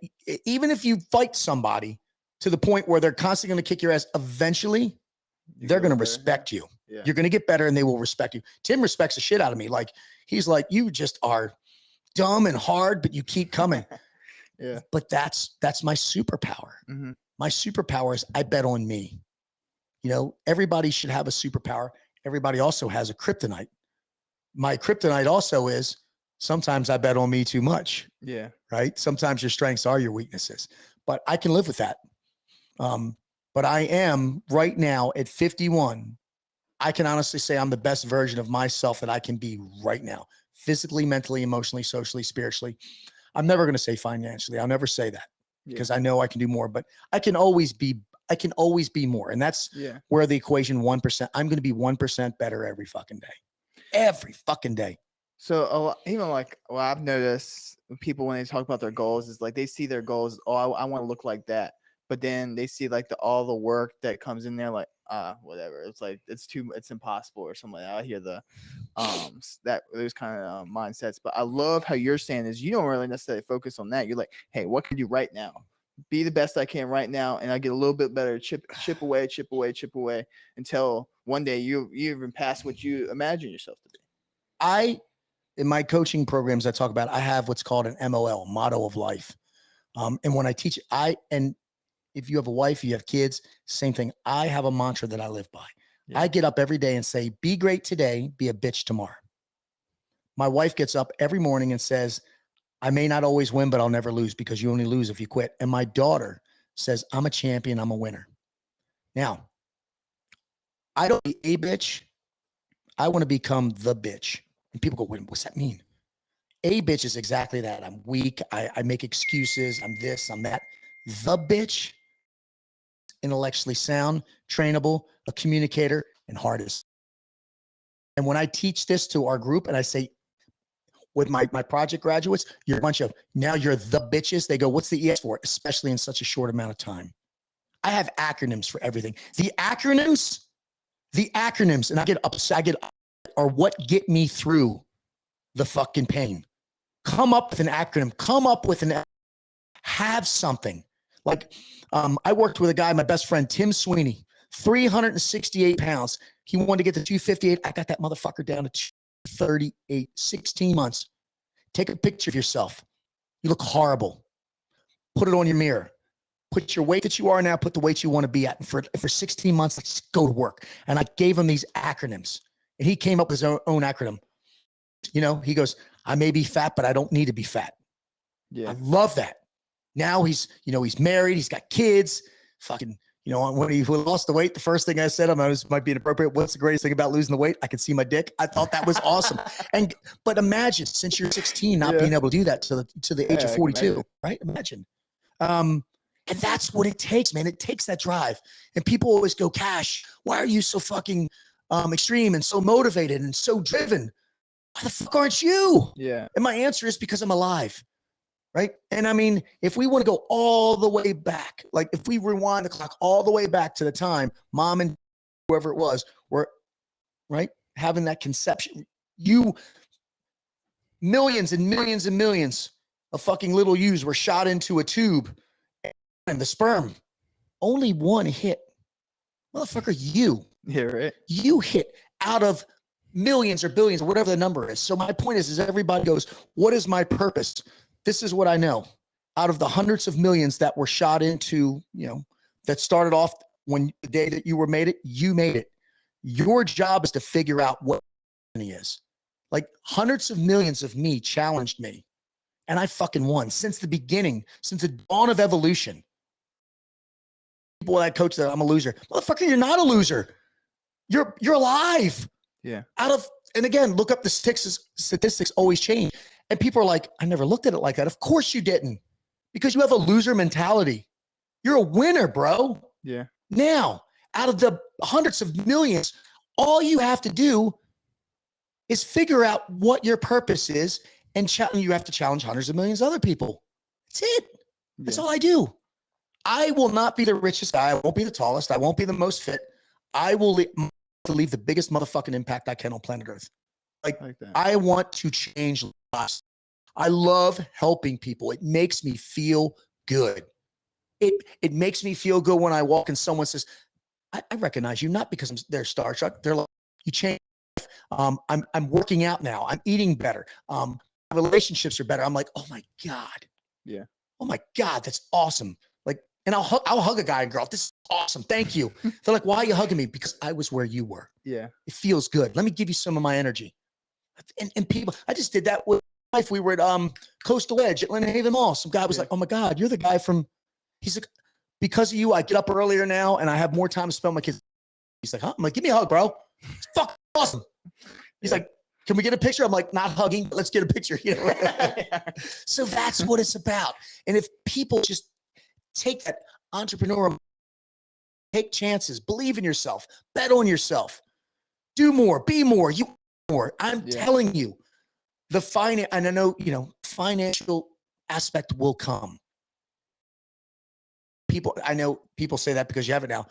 Even if you fight somebody to the point where they're constantly going to kick your ass, eventually they're going to respect you. Yeah. You're going to get better and they will respect you. Tim respects the shit out of me. Like, he's like, you just are dumb and hard, but you keep coming. Yeah. But that's my superpower. Mm-hmm. My superpower is I bet on me. Everybody should have a superpower. Everybody also has a kryptonite. My kryptonite also is sometimes I bet on me too much. Yeah. Right. Sometimes your strengths are your weaknesses, but I can live with that. But I am right now at 51. I can honestly say I'm the best version of myself that I can be right now, physically, mentally, emotionally, socially, spiritually. I'm never going to say financially. I'll never say that because I know I can do more, but I can always be more. And that's where the equation 1%, I'm going to be 1% better every fucking day, every fucking day. So even like, well, I've noticed people when they talk about their goals is like, they see their goals. Oh, I want to look like that. But then they see like all the work that comes in there, like, whatever. It's like, it's impossible or something like that. I hear those kind of mindsets, but I love how you're saying is you don't really necessarily focus on that. You're like, hey, what can I do right now? Be the best I can right now. And I get a little bit better, chip away until one day you even pass what you imagine yourself to be. In my coaching programs, I talk about, I have what's called an MOL, motto of life. And when I teach, and if you have a wife, you have kids, same thing. I have a mantra that I live by. Yeah. I get up every day and say, be great today, be a bitch tomorrow. My wife gets up every morning and says, I may not always win, but I'll never lose because you only lose if you quit. And my daughter says, I'm a champion, I'm a winner. Now, I don't be a bitch. I want to become the bitch. And people go, what's that mean? A bitch is exactly that. I'm weak. I make excuses. I'm this, I'm that. The bitch, intellectually sound, trainable, a communicator, and hardest. And when I teach this to our group and I say, with my project graduates, you're a bunch of, now you're the bitches. They go, what's the EX for? Especially in such a short amount of time. I have acronyms for everything. The acronyms, and I get upset, are what get me through the fucking pain. Come up with an acronym, have something. Like, I worked with a guy, my best friend, Tim Sweeney, 368 pounds. He wanted to get to 258. I got that motherfucker down to 238, 16 months. Take a picture of yourself. You look horrible. Put it on your mirror. Put your weight that you are now, put the weight you want to be at. And for 16 months, let's go to work. And I gave him these acronyms. And he came up with his own acronym. He goes, I may be fat, but I don't need to be fat. Yeah. I love that. Now he's married. He's got kids. Fucking, when he lost the weight, the first thing I said, this might be inappropriate. What's the greatest thing about losing the weight? I could see my dick. I thought that was awesome. But imagine, since you're 16, not being able to do that to the age of 42, right? Imagine. And that's what it takes, man. It takes that drive. And people always go, Cash, why are you so fucking extreme and so motivated and so driven? why the fuck aren't you? Yeah. And my answer is because I'm alive. Right. And I mean, if we want to go all the way back, like if we rewind the clock all the way back to the time mom and whoever it was were right having that conception, you millions and millions and millions of fucking little yous were shot into a tube and the sperm, only one hit. Motherfucker, Yeah, right. you hit out of millions or billions or whatever the number is. So my point is everybody goes, what is my purpose? This is what I know. Out of the hundreds of millions that were shot into, that started off when the day that you made it, you made it. Your job is to figure out what he is. Like hundreds of millions of me challenged me. And I fucking won since the beginning, since the dawn of evolution. People that coach that I'm a loser. Motherfucker, you're not a loser. You're alive. Yeah. And again, look up the statistics always change. And people are like, I never looked at it like that. Of course you didn't, because you have a loser mentality. You're a winner, bro. Yeah. Now, out of the hundreds of millions, all you have to do is figure out what your purpose is, and you have to challenge hundreds of millions of other people. That's it. That's all I do. I will not be the richest guy. I won't be the tallest. I won't be the most fit. I will leave the biggest motherfucking impact I can on planet Earth. Like that. I want to change lives. I love helping people. It makes me feel good. It makes me feel good when I walk and someone says, I recognize you, not because they're starstruck. They're like, you changed. I'm working out now. I'm eating better. Relationships are better. I'm like, oh my God. Yeah. Oh my God, that's awesome. Like, and I'll hug a guy and girl. This is awesome. Thank you. They're like, why are you hugging me? Because I was where you were. Yeah. It feels good. Let me give you some of my energy. And people, I just did that with my wife. We were at Coastal Edge at Lynn Haven Mall. Some guy was like, oh my God, you're the guy from, he's like, because of you, I get up earlier now and I have more time to spend with my kids. He's like, huh? I'm like, give me a hug, bro. It's fucking awesome. He's like, can we get a picture? I'm like, not hugging, but let's get a picture. So that's what it's about. And if people just take that entrepreneur, take chances, believe in yourself, bet on yourself, do more, be more, you more. I'm telling you, the and I know, financial aspect will come. I know people say that because you have it now.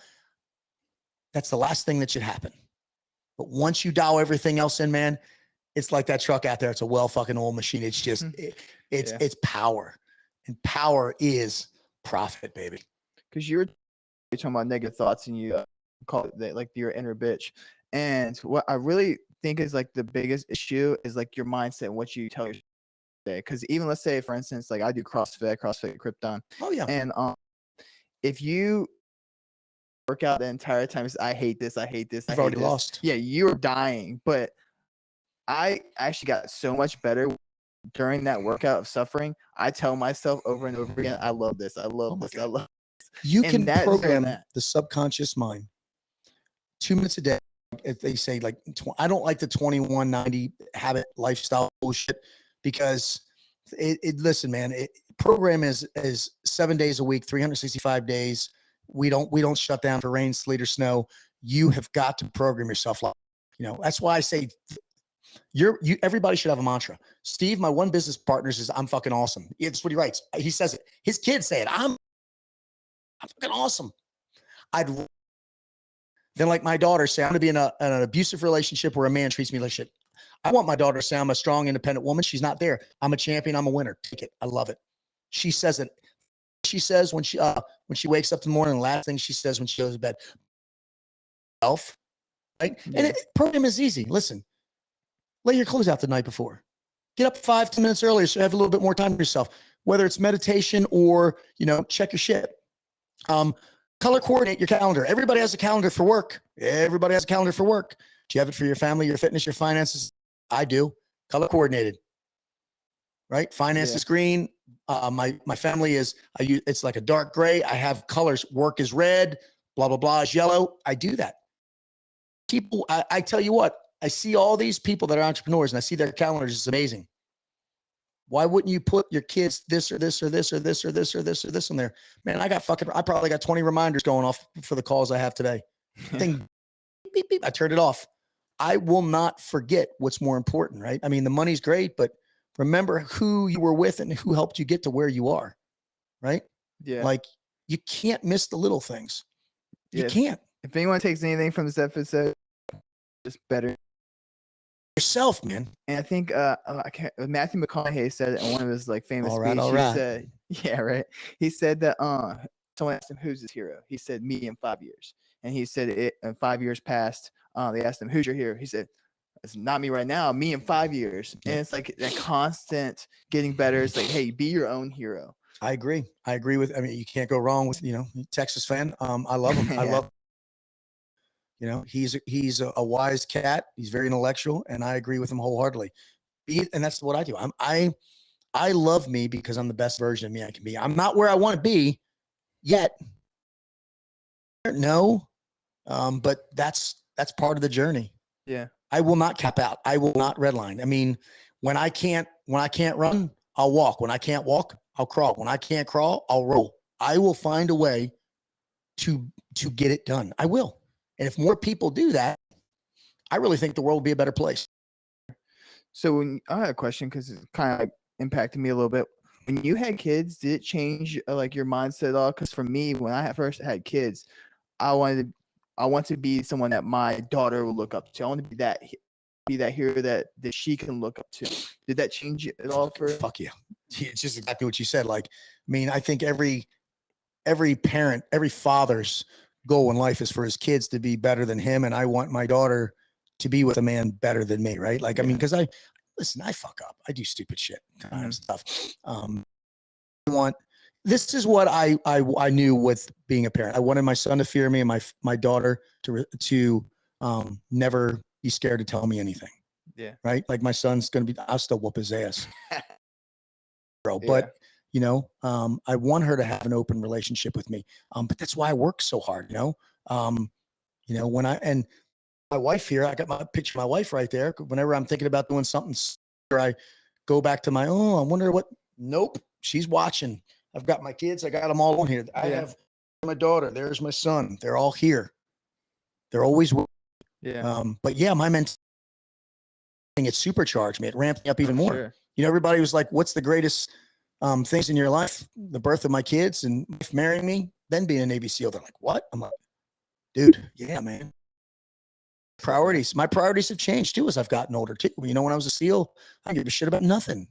That's the last thing that should happen. But once you dial everything else in, man, it's like that truck out there. It's a well fucking old machine. It's just, it's power, and power is profit, baby. Because you're talking about negative thoughts and you call it like your inner bitch. And what I really think is like the biggest issue is like your mindset and what you tell yourself today. Because even let's say, for instance, like I do CrossFit Krypton. Oh yeah. And if you work out the entire time, I hate this. You've already lost. Yeah, you're dying. But I actually got so much better during that workout of suffering. I tell myself over and over again, I love this. I love this. I love this. You can program the subconscious mind 2 minutes a day. If they say like, I don't like the 21-90 habit lifestyle bullshit, because listen, man, program is 7 days a week, 365 days. We don't shut down for rain, sleet, or snow. You have got to program yourself. That's why I say everybody should have a mantra. Steve, my one business partner, says, I'm fucking awesome. It's what he writes. He says it. His kids say it. I'm fucking awesome. Then like my daughter say, I'm going to be in an abusive relationship where a man treats me like shit. I want my daughter to say I'm a strong, independent woman. She's not there. I'm a champion. I'm a winner. Take it. I love it. She says it. She says when she wakes up in the morning, the last thing she says when she goes to bed, self, right? Yeah. And program is easy. Listen, lay your clothes out the night before. Get up 5-10 minutes earlier so you have a little bit more time for yourself, whether it's meditation or, check your shit. Color coordinate your calendar. Everybody has a calendar for work. Everybody has a calendar for work. Do you have it for your family, your fitness, your finances? I do. Color coordinated, right? Finance is green. My family it's like a dark gray. I have colors. Work is red, blah, blah, blah is yellow. I do that. People, I tell you what, I see all these people that are entrepreneurs and I see their calendars. It's amazing. Why wouldn't you put your kids this or this or this or this or this or this or this in there? Man, I probably got 20 reminders going off for the calls I have today. Thing, beep, beep, I turned it off. I will not forget what's more important, right? I mean, the money's great, but remember who you were with and who helped you get to where you are, right? Yeah. Like you can't miss the little things. You Yeah. can't. If anyone takes anything from this episode, just better Yourself, man. And I think I can't, Matthew McConaughey said it in one of his like famous All right, speeches. all He right. said, "Yeah, right." He said that someone asked him who's his hero. He said, "Me in 5 years." And he said it in 5 years past. They asked him, "Who's your hero?" He said, "It's not me right now. Me in 5 years." Yeah. And it's like that constant getting better. It's like, hey, be your own hero. I agree. I agree with. I mean, you can't go wrong with Texas fan. I love him. I Yeah. love. He's a wise cat. He's very intellectual, and I agree with him wholeheartedly. And that's what I do. I love me because I'm the best version of me I can be. I'm not where I want to be yet. No, but that's part of the journey. Yeah. I will not cap out. I will not redline. I mean, when I can't run, I'll walk. When I can't walk, I'll crawl. When I can't crawl, I'll roll. I will find a way to get it done. I will. And if more people do that, I really think the world will be a better place. So when I had a question because it kind of like impacted me a little bit. When you had kids, did it change like your mindset at all? Because for me, when I first had kids, I want to be someone that my daughter will look up to. I want to be that hero that she can look up to. Did that change it at all for? Fuck you. It's just exactly what you said. Like, I mean, I think every parent, every father's goal in life is for his kids to be better than him. And I want my daughter to be with a man better than me. Right. Like, I mean, cause I fuck up. I do stupid shit stuff. This is what I knew with being a parent. I wanted my son to fear me and my daughter to never be scared to tell me anything. Yeah. Right. Like my son's going to be, I'll still whoop his ass. Bro. Yeah. But I want her to have an open relationship with me. But that's why I work so hard, when and my wife here, I got my picture of my wife right there. Whenever I'm thinking about doing something, I go back to I wonder what, nope, she's watching. I've got my kids. I got them all on here. I have my daughter. There's my son. They're all here. They're always with me. Yeah. But yeah, my mentality, it supercharged me. It ramped me up even more. Sure. Everybody was like, what's the greatest things in your life? The birth of my kids and marrying me, then being a Navy SEAL. They're like, what? I'm like, dude, yeah, man. Priorities. My priorities have changed too as I've gotten older too. When I was a SEAL, I didn't give a shit about nothing.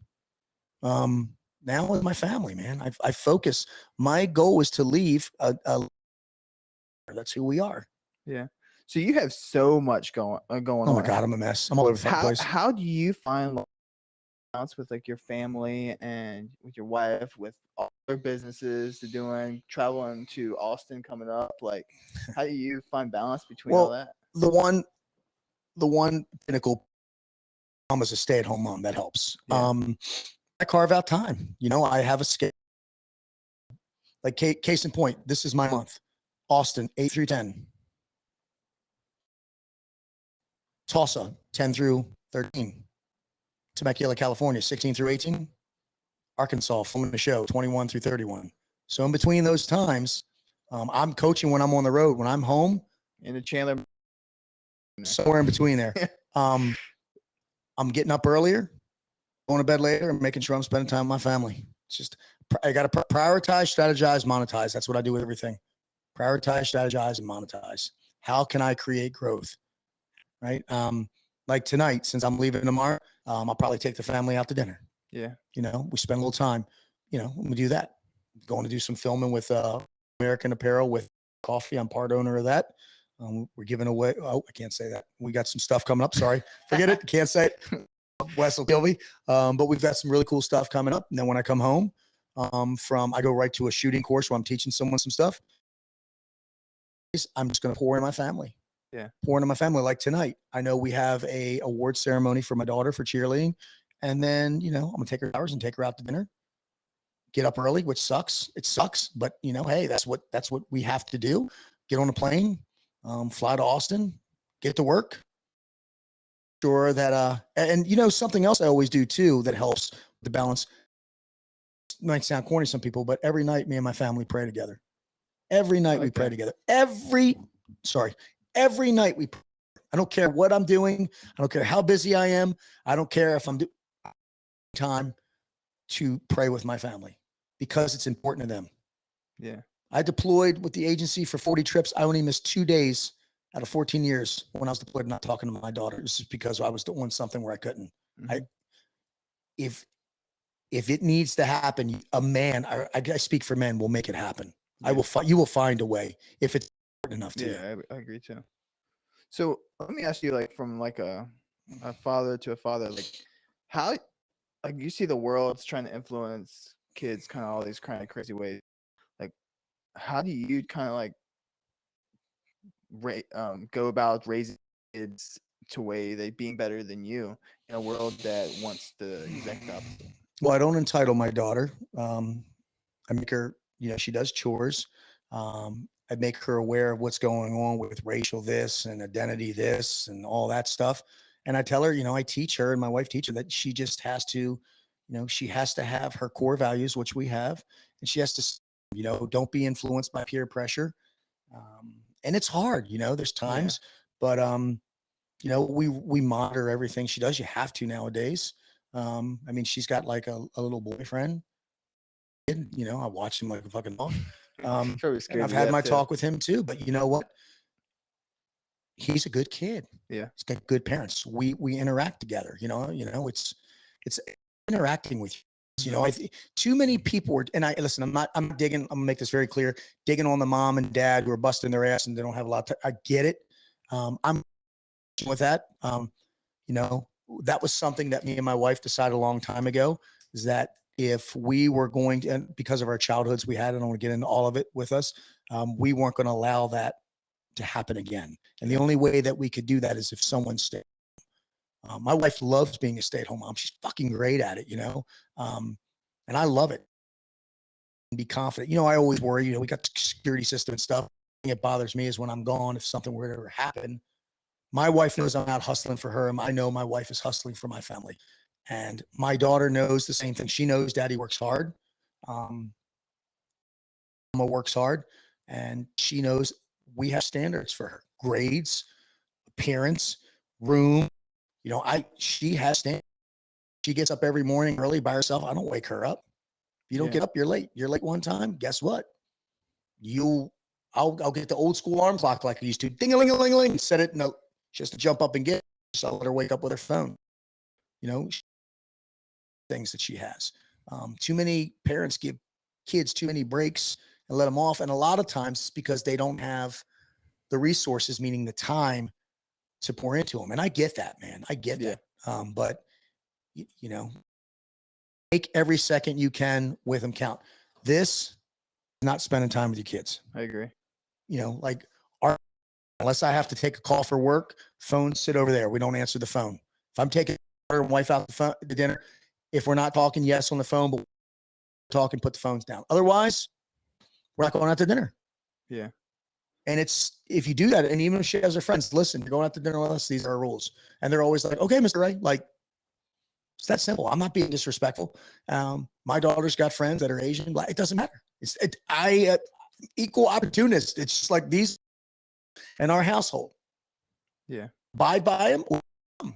Now with my family, man, I focus. My goal was to leave that's who we are. Yeah. So you have so much going on. Oh my God, I'm a mess. I'm all over the place. How do you find balance with like your family and with your wife, with all their businesses to doing, traveling to Austin coming up? Like, how do you find balance between all that? The one pinnacle, mom is a stay-at-home mom. That helps. Yeah. I carve out time. I have a schedule. Like case in point, this is my month. Austin, 8 through 10. Tulsa, 10 through 13. Temecula, California, 16 through 18. Arkansas, filming the show, 21 through 31. So in between those times, I'm coaching when I'm on the road. When I'm home, in the Chandler, somewhere in between there. I'm getting up earlier, going to bed later, and making sure I'm spending time with my family. It's just, I got to prioritize, strategize, monetize. That's what I do with everything. Prioritize, strategize, and monetize. How can I create growth? Right. Like tonight, since I'm leaving tomorrow, I'll probably take the family out to dinner. Yeah. We spend a little time, we do that. Going to do some filming with American Apparel with coffee. I'm part owner of that. We're giving away. Oh, I can't say that. We got some stuff coming up. Sorry. Forget it. Can't say it. Wes will kill me. But we've got some really cool stuff coming up. And then when I come home I go right to a shooting course where I'm teaching someone some stuff. I'm just going to pour in my family. Yeah. Pour into my family. Like tonight, I know we have a award ceremony for my daughter for cheerleading. And then, I'm going to take her hours and take her out to dinner. Get up early, which sucks. It sucks. But, hey, that's what we have to do. Get on a plane, fly to Austin, get to work. Sure that, and something else I always do too that helps the balance. It might sound corny to some people, but every night me and my family pray together. Every night we pray together. Every night we pray. don't care what I'm doing. I don't care how busy I am. I don't care if I'm doing time to pray with my family because it's important to them. Yeah. I deployed with the agency for 40 trips. I only missed 2 days out of 14 years when I was deployed, not talking to my daughter. This is because I was doing something where I couldn't. Mhm. If it needs to happen, a man, I speak for men, will make it happen. Yeah. You will find a way if it's important enough to you. Yeah, I agree too. So let me ask you, like, from like a father to a father, like, how, like, you see the world's trying to influence kids kind of all these kind of crazy ways. Like, how do you kind of like go about raising kids to way they being better than you in a world that wants the exact opposite? Well, I don't entitle my daughter. I make her, she does chores. I make her aware of what's going on with racial this and identity this and all that stuff. And I tell her, I teach her and my wife teach her that she just has to, she has to have her core values, which we have, and she has to, don't be influenced by peer pressure. And it's hard, there's Yeah. times, but we monitor everything she does. You have to nowadays. I mean, she's got like a little boyfriend. I watch him like a fucking dog. Probably And scared I've to had death my too. talk with him too. But you know what? He's a good kid. Yeah. He's got good parents. We interact together. It's interacting with you. Too many people are, and listen. I'm digging. I'm gonna make this very clear. Digging on the mom and dad who are busting their ass and they don't have a lot. I get it. I'm with that. That was something that me and my wife decided a long time ago, is that if we were going to, and because of our childhoods we had, I don't want to get into all of it with us, we weren't going to allow that to happen again. And the only way that we could do that is if someone stayed. My wife loves being a stay-at-home mom. She's fucking great at it, and I love it. And be confident. I always worry, we got the security system and stuff. It bothers me is when I'm gone, if something were to ever happen, my wife knows I'm out hustling for her, and I know my wife is hustling for my family. And my daughter knows the same thing. She knows daddy works hard. Mama works hard. And she knows we have standards for her. Grades, appearance, room. She has standards. She gets up every morning early by herself. I don't wake her up. If you don't get up, you're late. You're late one time. Guess what? I'll get the old school alarm clock like I used to. Ding-a-ling-a-ling-a-ling. Set it. No, just to jump up and get it. So I'll let her wake up with her phone. Things that she has. Too many parents give kids too many breaks and let them off. And a lot of times it's because they don't have the resources, meaning the time to pour into them. And I get that, man. I get that. But make every second you can with them count. This is not spending time with your kids. I agree. Unless I have to take a call for work, phones sit over there. We don't answer the phone. If I'm taking her wife out to dinner, if we're not talking, yes, on the phone, but talking, put the phones down. Otherwise, we're not going out to dinner. Yeah. And if you do that, and even if she has her friends, listen, you're going out to dinner with us, these are our rules. And they're always like, okay, Mr. Ray, like, it's that simple. I'm not being disrespectful. My daughter's got friends that are Asian, Black. It doesn't matter. Equal opportunist. It's just like these in our household. Yeah. Abide by them.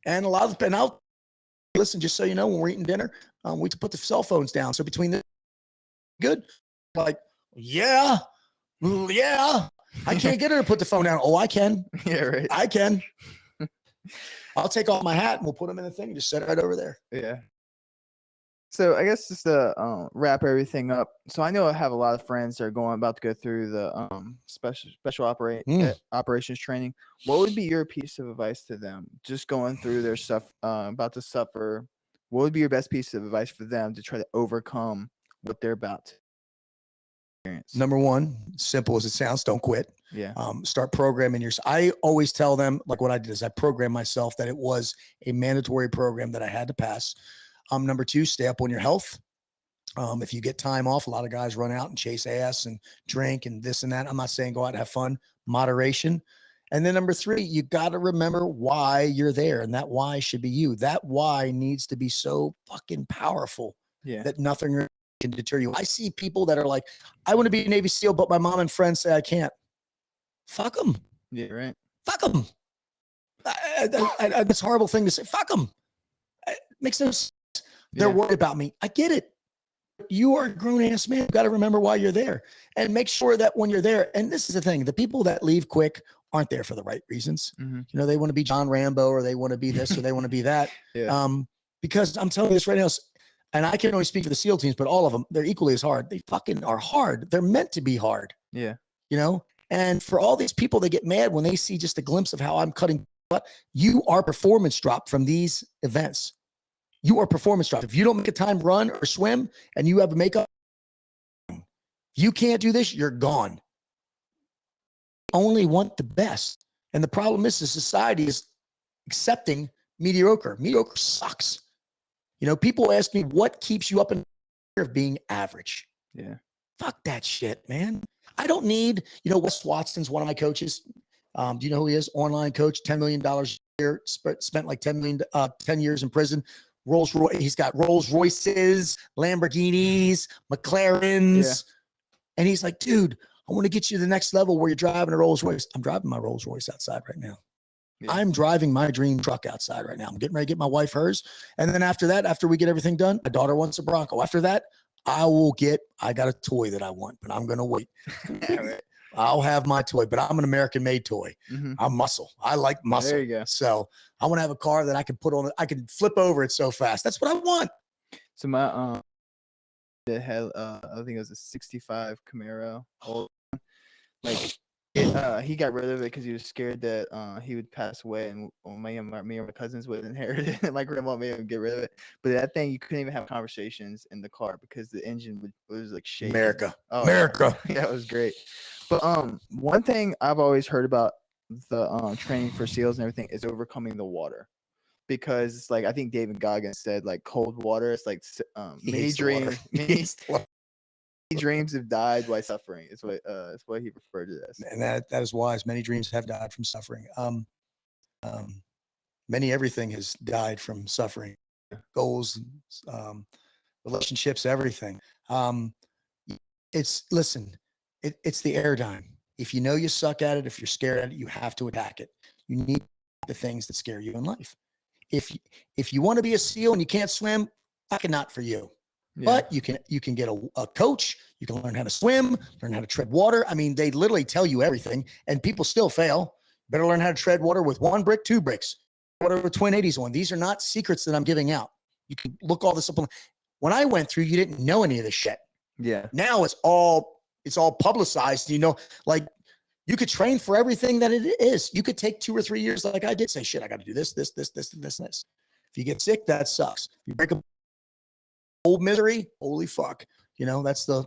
And a lot of, and I'll listen, just so you know, when we're eating dinner, we put the cell phones down. So between the good, like, yeah, I can't get her to put the phone down. Oh, I can. Yeah, right. I can. I'll take off my hat and we'll put them in the thing and just set it right over there. Yeah. So I guess just to wrap everything up. So I know I have a lot of friends that are about to go through the special operations training. What would be your piece of advice to them? Just going through their stuff, about to suffer. What would be your best piece of advice for them to try to overcome what they're about to experience? Number one, simple as it sounds, don't quit. Yeah. Start programming I always tell them, like what I did is I programmed myself that it was a mandatory program that I had to pass. Number two, stay up on your health. If you get time off, a lot of guys run out and chase ass and drink and this and that. I'm not saying go out and have fun, moderation. And then number three, you got to remember why you're there. And that why should be you. That why needs to be so fucking powerful that nothing can deter you. I see people that are like, I want to be a Navy SEAL, but my mom and friends say I can't. Fuck them. Yeah, right. Fuck them. That's a horrible thing to say. Fuck them. It makes no sense. They're worried about me. I get it. You are a grown ass man. You got to remember why you're there and make sure that when you're there, and this is the thing, the people that leave quick aren't there for the right reasons. You know, they want to be John Rambo or they want to be this or they want to be that. Because I'm telling you this right now, and I can only speak for the SEAL teams, but all of them, they're equally as hard. They fucking are hard. They're meant to be hard. You know, and for all these people, they get mad when they see just a glimpse of how I'm cutting butt. You are performance dropped from these events. You are performance dropped. If you don't make a time run or swim and you have a makeup, you can't do this, you're gone. Only want the best. And the problem is the society is accepting mediocre. Mediocre sucks. You know, people ask me, what keeps you up in fear of being average? Fuck that shit, man. I don't need, you know, Wes Watson's one of my coaches. Do you know who he is? Online coach, $10 million a year, spent like 10 years in prison. Rolls Royce, he's got Rolls Royces, Lamborghinis, McLarens. And he's like, dude, I want to get you to the next level where you're driving a Rolls Royce. I'm driving my Rolls Royce outside right now. I'm driving my dream truck outside right now. I'm getting ready to get my wife hers. And then after that, after we get everything done, my daughter wants a Bronco. After that, I got a toy that I want, but I'm going to wait. I'll have my toy, but I'm an American-made toy. I'm muscle. I like muscle. There you go. So I want to have a car that I can put on. I can flip over it so fast. That's what I want. So my that had I think it was a '65 Camaro. Like he got rid of it because he was scared that he would pass away and me or my cousins would inherit it. And my grandma made him get rid of it. But that thing, you couldn't even have conversations in the car because the engine was like shaking. America. Yeah, it was great. But one thing I've always heard about the training for SEALs and everything is overcoming the water. Because it's like, I think David Goggins said, like, cold water, it's like many dreams have died by suffering. It's what he referred to as. And that is wise. Many dreams have died from suffering. Many everything has died from suffering. Goals, relationships, everything. It's the airtime. If you know you suck at it, if you're scared at it, you have to attack it. You need the things that scare you in life. If you want to be a SEAL and you can't swim, fucking not for you. But you can get a coach. You can learn how to swim, learn how to tread water. I mean, they literally tell you everything, and people still fail. Better learn how to tread water with 1 brick, 2 bricks, water with twin 80s on. These are not secrets that I'm giving out. You can look all this up. When I went through, you didn't know any of this shit. Now it's all publicized. You know, like you could train for everything that it is. You could take 2 or 3 years, like I did. Say, shit, I got to do this, this, this, this, and this, and this. If you get sick, that sucks. If you break a old misery, holy fuck. You know, that's the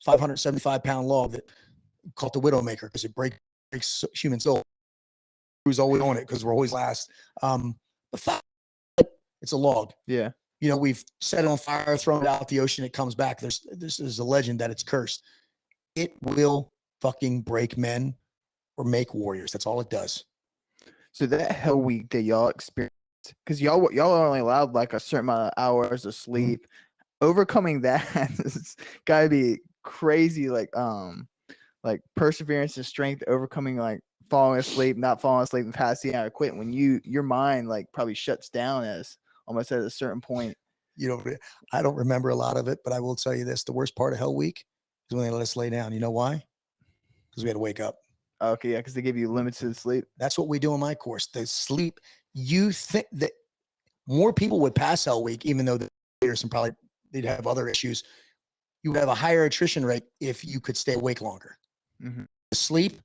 575-pound log that called the Widowmaker because it breaks human soul. Who's always on it because we're always last. But fuck, it's a log. You know, we've set it on fire, thrown it out the ocean, it comes back. This is a legend that it's cursed. It will fucking break men or make warriors. That's all it does. So that hell week that y'all experienced, because y'all are only allowed like a certain amount of hours of sleep. Overcoming that has gotta be crazy, like perseverance and strength, overcoming like falling asleep, not falling asleep, and passing out or quitting when your mind like probably shuts down as almost at a certain point. You know, I don't remember a lot of it, but I will tell you this: the worst part of Hell Week is when they let us lay down. You know why? Because we had to wake up. Okay, yeah, because they give you limited sleep. That's what we do in my course. The sleep. You think that more people would pass Hell Week, even though there's some probably they'd have other issues. You would have a higher attrition rate if you could stay awake longer. Sleep.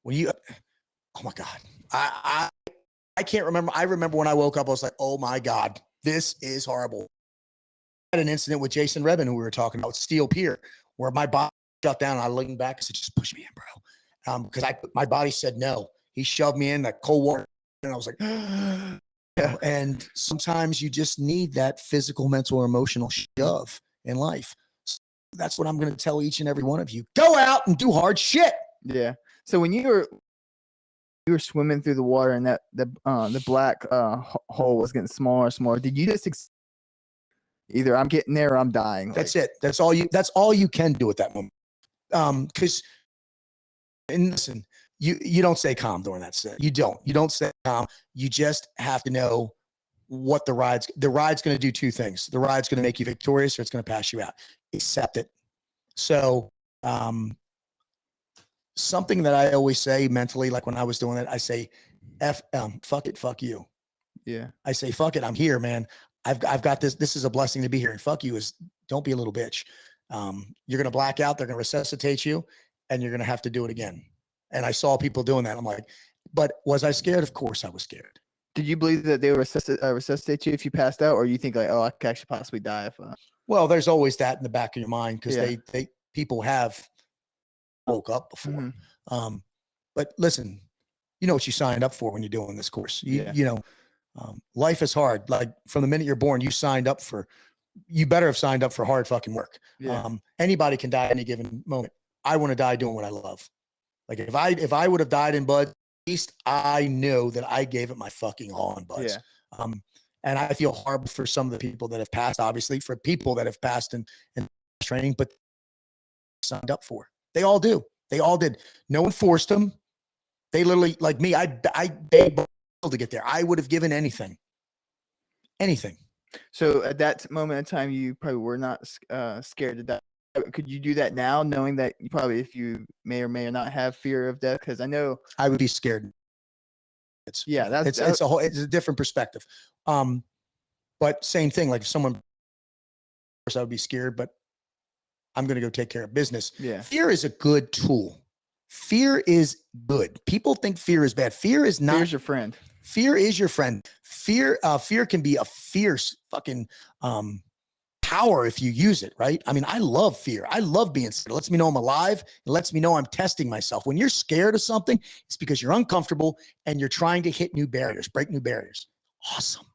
When you, oh my God, I can't remember. I remember when I woke up, I was like, oh my God, this is horrible. I had an incident with Jason Rebin, who we were talking about, Steel Pier, where my body shut down. And I leaned back and said, just push me in, bro. Because my body said no. He shoved me in that cold water, and I was like, yeah. And sometimes you just need that physical, mental, or emotional shove in life. So that's what I'm going to tell each and every one of you. Go out and do hard shit. Yeah. So when you were swimming through the water and the black hole was getting smaller and smaller, did you just either I'm getting there or I'm dying? That's it. That's all you can do at that moment. Because, and listen, you don't stay calm during that set. You don't stay calm. You just have to know what the ride's going to do. Two things. The ride's going to make you victorious, or it's going to pass you out. Accept it. So something that I always say mentally, like when I was doing it, I say, fuck it, fuck you. Yeah. I say, fuck it, I'm here, man. I've got this. This is a blessing to be here. And fuck you is, don't be a little bitch. You're going to black out. They're going to resuscitate you, and you're going to have to do it again. And I saw people doing that. I'm like, but was I scared? Of course I was scared. Did you believe that they would resuscitate you if you passed out, or you think like, oh, I could actually possibly die if? Well, there's always that in the back of your mind, because Yeah. people have woke up before. But listen, you know what you signed up for when you're doing this course. You know, life is hard. Like from the minute you're born, you better have signed up for hard fucking work. Yeah. Anybody can die at any given moment. I want to die doing what I love. Like if I would have died in BUDS, at least I knew that I gave it my fucking all in BUDS. Yeah. And I feel horrible for some of the people that have passed, obviously, for people that have passed in training, but signed up for. They all do. They all did. No one forced them. They literally, like me, I begged to get there. I would have given anything. Anything. So at that moment in time, you probably were not scared to die. Could you do that now, knowing that you probably, if you may or may not have fear of death? Because I know I would be scared. It's a different perspective. But same thing. Like if someone, of course, I would be scared, but I'm going to go take care of business. Yeah. Fear is a good tool. Fear is good. People think fear is bad. Fear is not. Fear's your friend. Fear is your friend. Fear can be a fierce fucking power if you use it, right? I mean, I love fear. I love being scared. It lets me know I'm alive. It lets me know I'm testing myself. When you're scared of something, it's because you're uncomfortable and you're trying to hit new barriers, break new barriers. Awesome.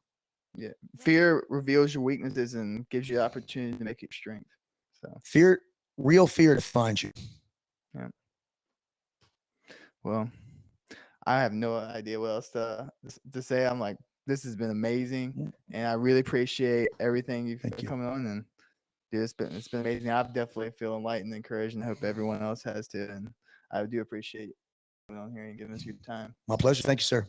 Yeah. Fear reveals your weaknesses and gives you the opportunity to make your strength. So real fear defines you. Yeah. Well, I have no idea what else to say. I'm like, this has been amazing, and I really appreciate everything you've coming on. And dude, it's been amazing. I definitely feel enlightened and encouraged, and I hope everyone else has too. And I do appreciate you coming on here and giving us your time. My pleasure. Thank you, sir.